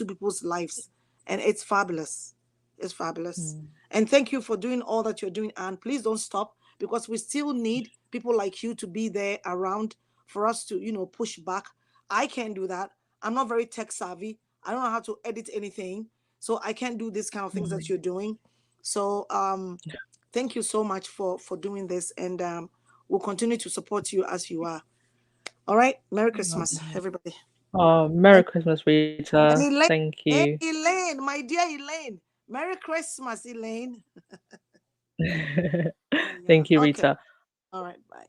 people's lives, and it's fabulous. It's fabulous. And thank you for doing all that you're doing, and please don't stop, because we still need people like you to be there around for us to push back. I can't do that. I'm not very tech savvy. I don't know how to edit anything, so I can't do this kind of things that you're doing. So thank you so much for doing this, and we'll continue to support you as you are. All right. Merry Christmas, everybody. Oh, Merry Christmas, Rita. And Elaine, Thank you. Elaine, my dear Elaine. Merry Christmas, Elaine. Thank you, Okay. Rita. All right. Bye.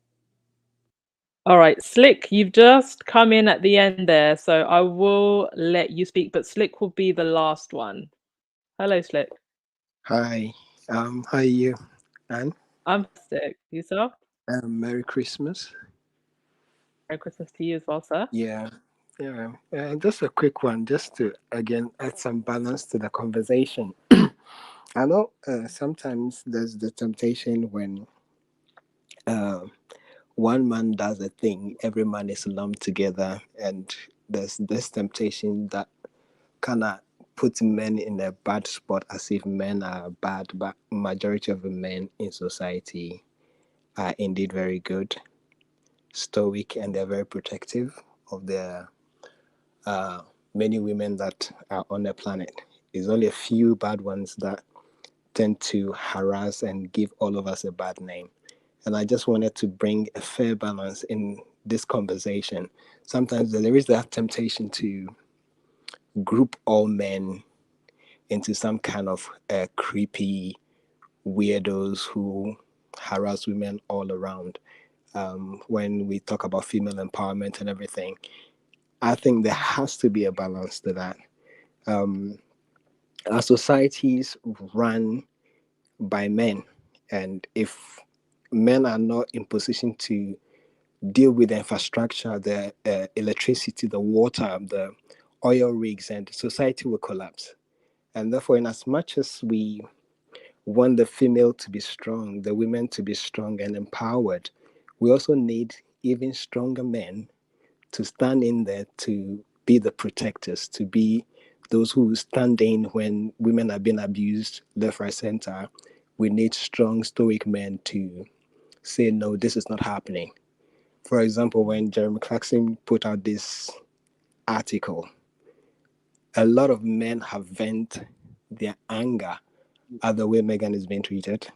All right, Slick, you've just come in at the end there, so I will let you speak, but Slick will be the last one. Hello, Slick. Hi. How are you, Anne? I'm Slick. Yourself? Merry Christmas. Merry Christmas to you as well, sir. Yeah. Just a quick one, just to again add some balance to the conversation. I know sometimes there's the temptation when uh, one man does a thing, every man is lumped together, and there's this temptation that kind of puts men in a bad spot, as if men are bad, but majority of the men in society are indeed very good, stoic, and they're very protective of their uh, many women that are on the planet. It's only a few bad ones that tend to harass and give all of us a bad name. And I just wanted to bring a fair balance in this conversation. Sometimes there is that temptation to group all men into some kind of creepy weirdos who harass women all around. When we talk about female empowerment and everything, I think there has to be a balance to that. Um, our societies run by men, and if men are not in position to deal with the infrastructure, the electricity, the water, the oil rigs, and society will collapse. And therefore, in as much as we want the female to be strong, the women to be strong and empowered, we also need even stronger men to stand in there to be the protectors, to be those who stand in when women are being abused left, right, center. We need strong, stoic men to say, no, this is not happening. For example, when Jeremy Clarkson put out this article, a lot of men have vent their anger at the way Megan is being treated.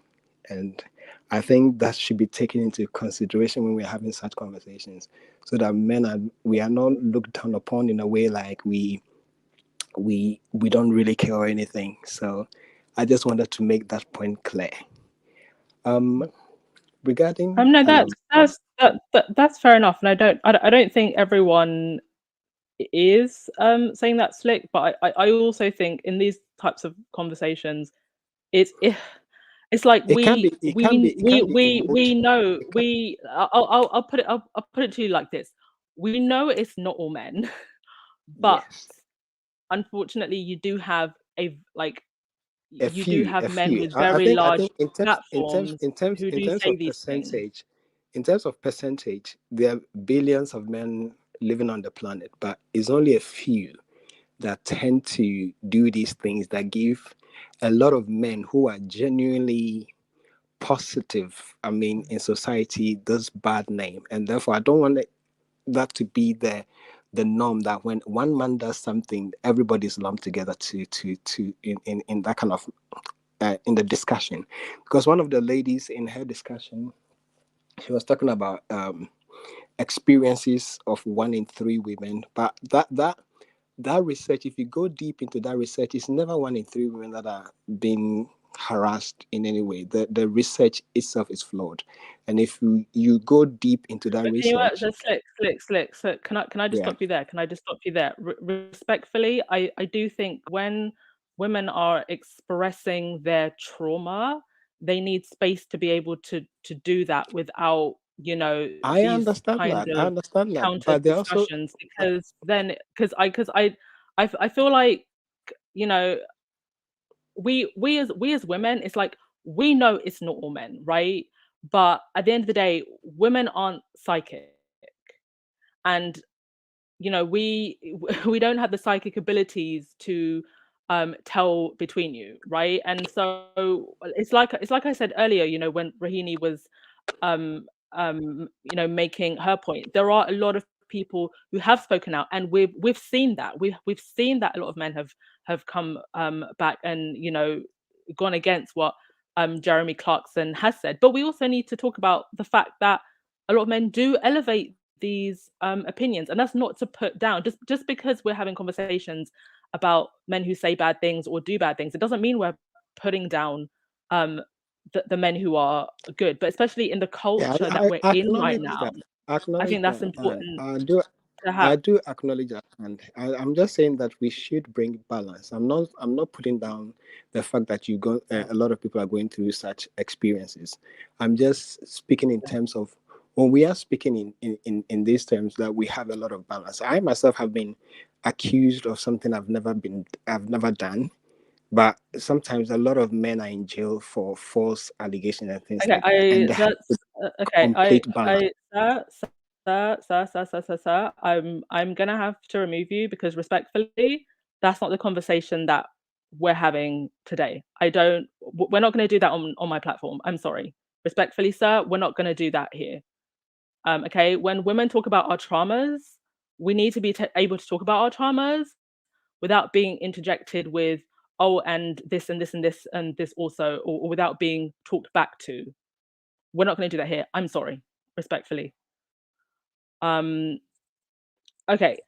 And I think that should be taken into consideration when we're having such conversations, so that we are not looked down upon in a way like we don't really care or anything. So I just wanted to make that point clear. Regarding No, that's fair enough, and I don't think everyone is saying that slick, but I also think in these types of conversations, it's it's like we know I'll put it to you like this: we know it's not all men, but Yes, unfortunately, you do have a you do few, have a men few. with I very think large in terms in terms platforms in terms who in do terms say of these things. percentage, there are billions of men living on the planet, but it's only a few that tend to do these things that give a lot of men who are genuinely positive, I mean, in society, this bad name. And therefore, I don't want that to be the norm, that when one man does something, everybody's lumped together to in that kind of in the discussion. Because one of the ladies in her discussion, she was talking about experiences of 1 in 3 women, but that research, if you go deep into that research, it's never 1 in 3 women that are being harassed in any way. The research itself is flawed, and if you go deep into that But can you research, the slick? So can I just yeah, stop you there? Can I just stop you there? Respectfully, I do think when women are expressing their trauma, they need space to be able to do that without, I these understand kind that. I of understand that, counter but they also, discussions, because then I feel like, you know we as women, it's like we know it's not all men, right? But at the end of the day, women aren't psychic, and we we don't have the psychic abilities to tell between you, right? And so it's like I said earlier, when Rohini was making her point, there are a lot of people who have spoken out, and we've seen that we've seen that a lot of men have come back and gone against what Jeremy Clarkson has said. But we also need to talk about the fact that a lot of men do elevate these opinions, and that's not to put down, just because we're having conversations about men who say bad things or do bad things, it doesn't mean we're putting down um the men who are good. But especially in the yeah, culture that I we're in right acknowledge now, that. I Acknowledge think that's that, and important to have. I do acknowledge that, and I'm just saying that we should bring balance. I'm not putting down the fact that a lot of people are going through such experiences. I'm just speaking in terms of when we are speaking in these terms, that we have a lot of balance. I myself have been accused of something I've never done, But sometimes a lot of men are in jail for false allegations and things Okay, like that, and they have that's okay. complete balance. Sir, I'm gonna have to remove you because respectfully, that's not the conversation that we're having today. We're not gonna do that on my platform. I'm sorry. Respectfully, sir, we're not gonna do that here. Okay, when women talk about our traumas, we need to be able to talk about our traumas without being interjected with, oh, and this and this and this and this also, or without being talked back to. We're not going to do that here. I'm sorry, respectfully. Um, okay.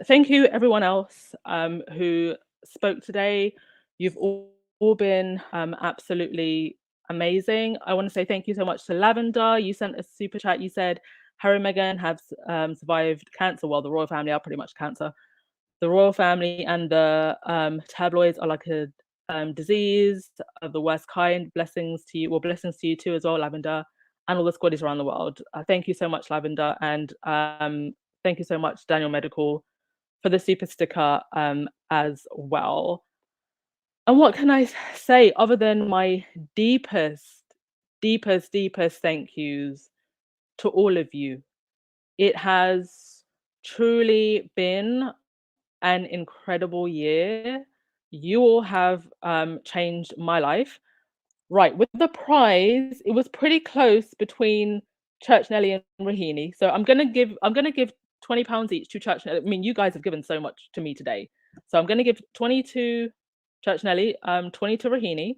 Thank you, everyone else who spoke today. You've all been absolutely amazing. I want to say thank you so much to Lavender. You sent a super chat. You said Harry and Meghan have survived cancer. Well, the royal family are pretty much cancer. The royal family and the tabloids are like a disease of the worst kind. Blessings to you. Well, blessings to you too as well, Lavender, and all the squaddies around the world. Thank you so much, Lavender, and thank you so much, Daniel Medical, for the super sticker as well. And what can I say other than my deepest, deepest, deepest thank yous to all of you? It has truly been an incredible year. You all have changed my life. Right, with the prize, it was pretty close between Church Nelly and Rohini. So I'm gonna give £20 each to Church Nelly. I mean, you guys have given so much to me today. So I'm gonna give 20 to Church Nelly, 20 to Rohini.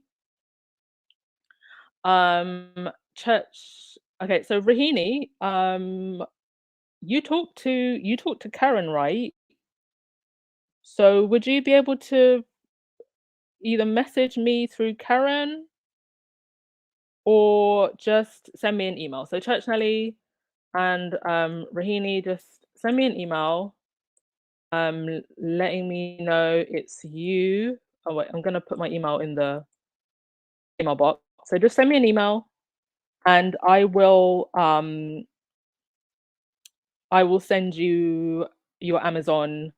Church okay, so Rohini, you talked to Karen, right? So would you be able to either message me through Karen or just send me an email? So Church Nelly and Rohini, just send me an email letting me know it's you. Oh wait, I'm gonna put my email in the email box. So just send me an email and I will send you your Amazon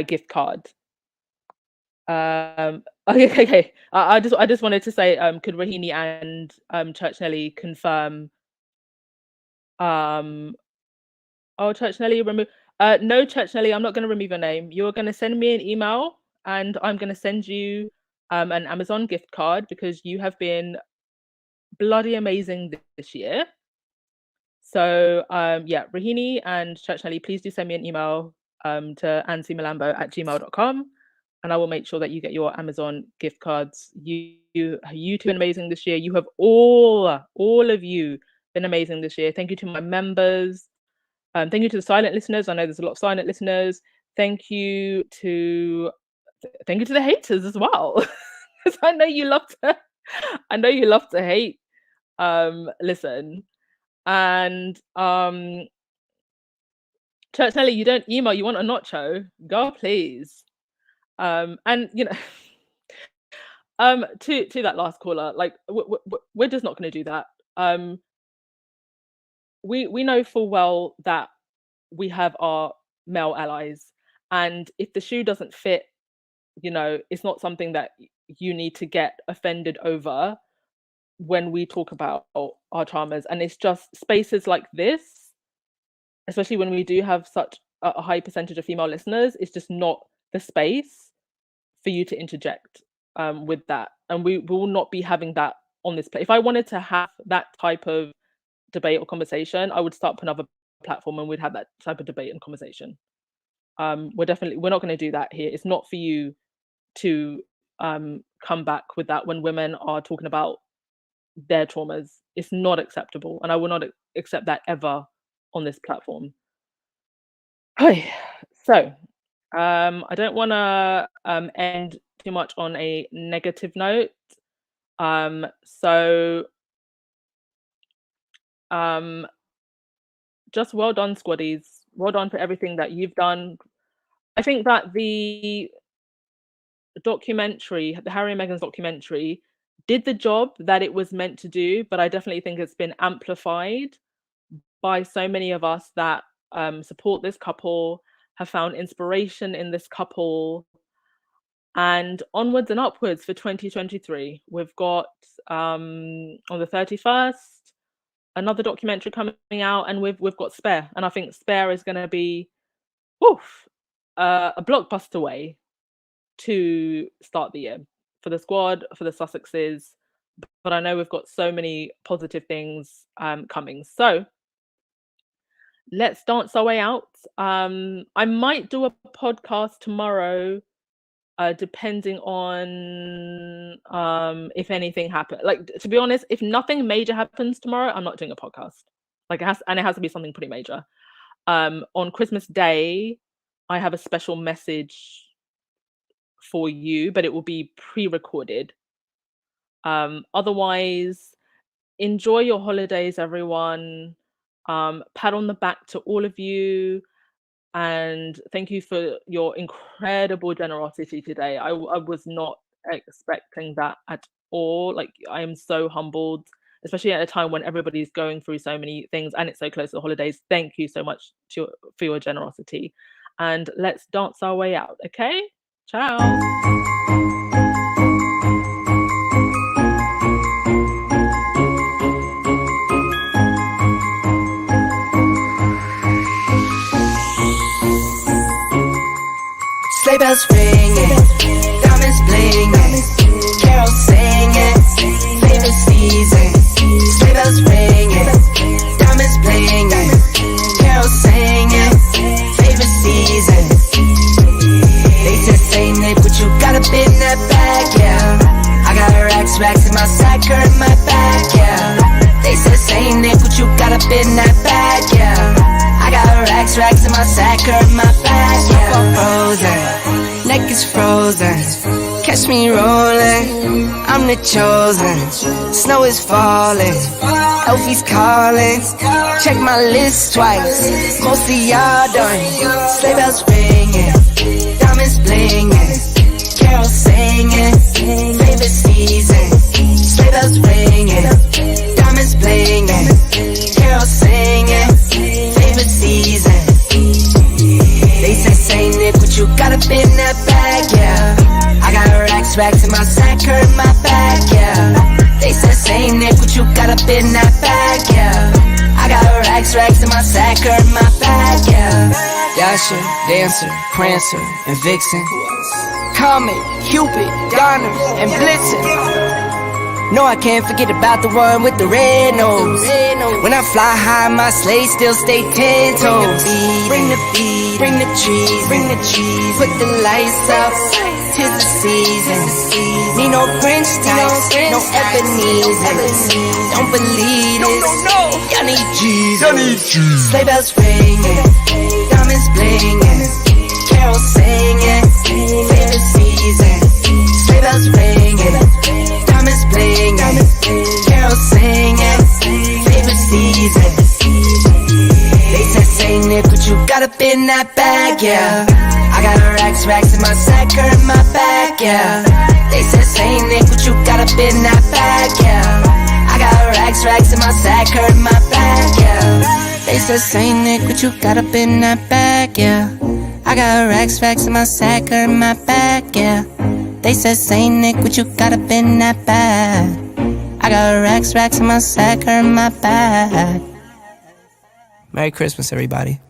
gift card. Okay. I just wanted to say, could Rohini and Church Nelly confirm? Oh, Church Nelly, remove. No, Church Nelly, I'm not going to remove your name. You're going to send me an email, and I'm going to send you an Amazon gift card because you have been bloody amazing this year. So yeah, Rohini and Church Nelly, please do send me an email to ansimalambo@gmail.com. And I will make sure that you get your Amazon gift cards. You two been amazing this year. You have all of you been amazing this year. Thank you to my members. Thank you to the silent listeners. I know there's a lot of silent listeners. Thank you to the haters as well. Because I know you love to hate. Listen. And Church Nelly, you don't email, you want a nacho. Girl, please. And to that last caller, like we're just not going to do that. We know full well that we have our male allies, and if the shoe doesn't fit, it's not something that you need to get offended over when we talk about our traumas. And it's just spaces like this, especially when we do have such a high percentage of female listeners, it's just not the space for you to interject with that. And we will not be having that on this place. If I wanted to have that type of debate or conversation, I would start up another platform and we'd have that type of debate and conversation. We're not going to do that here. It's not for you to come back with that when women are talking about their traumas. It's not acceptable, and I will not accept that ever on this platform. So I don't want to end too much on a negative note. So just well done, squaddies. Well done for everything that you've done. I think that the documentary, the Harry and Meghan's documentary, did the job that it was meant to do, but I definitely think it's been amplified by so many of us that support this couple, have found inspiration in this couple, and onwards and upwards for 2023. We've got on the 31st another documentary coming out, and we've got Spare, and I think Spare is going to be a blockbuster way to start the year for the squad, for the Sussexes. But I know we've got so many positive things coming. So let's dance our way out. I might do a podcast tomorrow, depending on if anything happens. Like, to be honest, if nothing major happens tomorrow, I'm not doing a podcast. Like, it has to be something pretty major. On Christmas Day, I have a special message for you, but it will be pre-recorded. Otherwise, enjoy your holidays, everyone. Pat on the back to all of you, and thank you for your incredible generosity today. I was not expecting that at all. Like, I am so humbled, especially at a time when everybody's going through so many things and it's so close to the holidays. Thank you so much for your generosity, and let's dance our way out. Okay, ciao. Sleigh bells ringing, diamonds blinging, carols singing, favorite season. Sleigh bells ringing, diamonds blinging, carols singing, favorite season. They said Saint Nick, but you got a bit in that bag, yeah. I got racks in my sack or in my bag, yeah. They said Saint Nick, but you got a bit in that bag, yeah. I got racks in my sack or in my bag, yeah. I'm frozen, neck is frozen. Catch me rolling, I'm the chosen. Snow is falling, Elfie's calling. Check my list twice, most of y'all done. Sleigh bells ringing, diamonds blinging, carols singing, favorite season. Sleigh bells ringing, diamonds blinging, carols singing, favorite season. They say Saint Nick, but you got a bit in that bag, yeah. I got racks in my sack or in my bag, yeah. They say Saint Nick, but you got a bit in that bag, yeah. I got racks in my sack or in my bag, yeah. Dasher, Dancer, Prancer, and Vixen, Comet, Cupid, Donner, and Blitzen. No, I can't forget about the one with the red nose. When I fly high, my sleigh still stay 10 toes. Bring the beat, bring the cheese, put the lights up. 'Tis the season. Need no Grinch types, no Ebenezer. Don't believe this. Y'all need Jesus. Sleigh bells ringing, diamonds blinging, carols singing, favorite season. Sleigh bells ringing, diamonds blinging, carols singing, favorite season. They said Saint Nick, but you got a bit in that bag, yeah. I got racks in my sack or in my bag, yeah. They said Saint Nick, but you got a bit in that bag, yeah. I got racks in my sack or in my bag, yeah. They said Saint Nick, but you got a bit in that bag, yeah. I got racks in my sack or in my bag, yeah. They said Saint Nick, but you got a bit in that bag. I got racks in my sack or in my bag. Merry Christmas, everybody.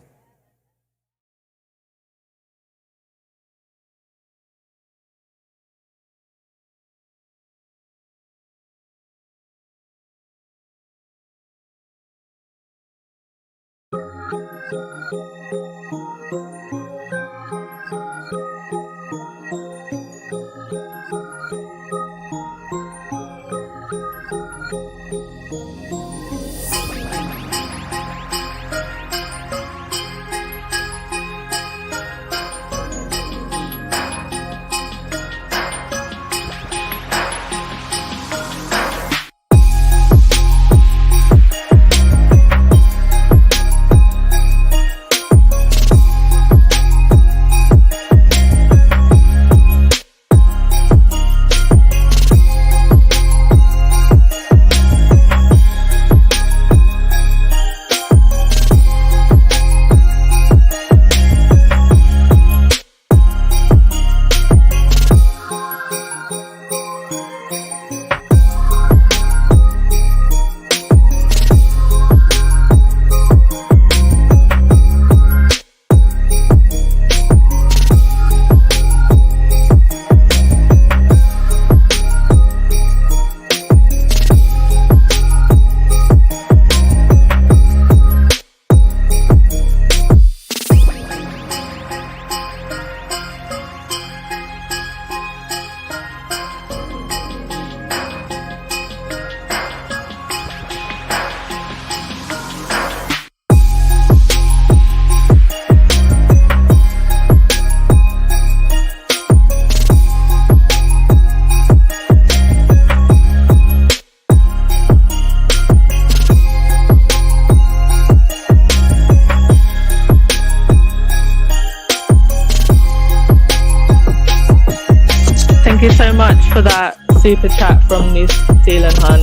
super chat from New Zealand, hun.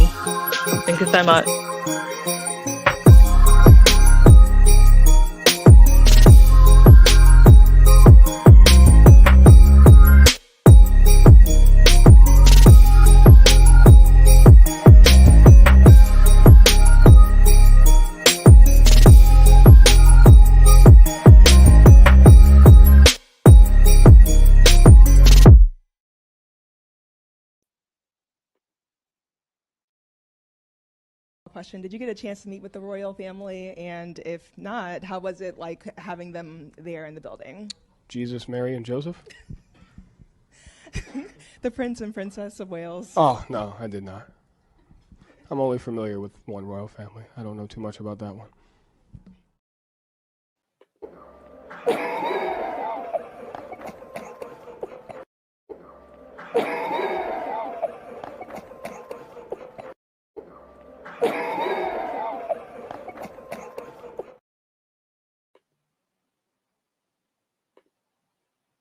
Thank you so much. Question: did you get a chance to meet with the royal family, and if not, how was it like having them there in the building? Jesus, Mary, and Joseph? The Prince and Princess of Wales. Oh, no, I did not. I'm only familiar with one royal family. I don't know too much about that one.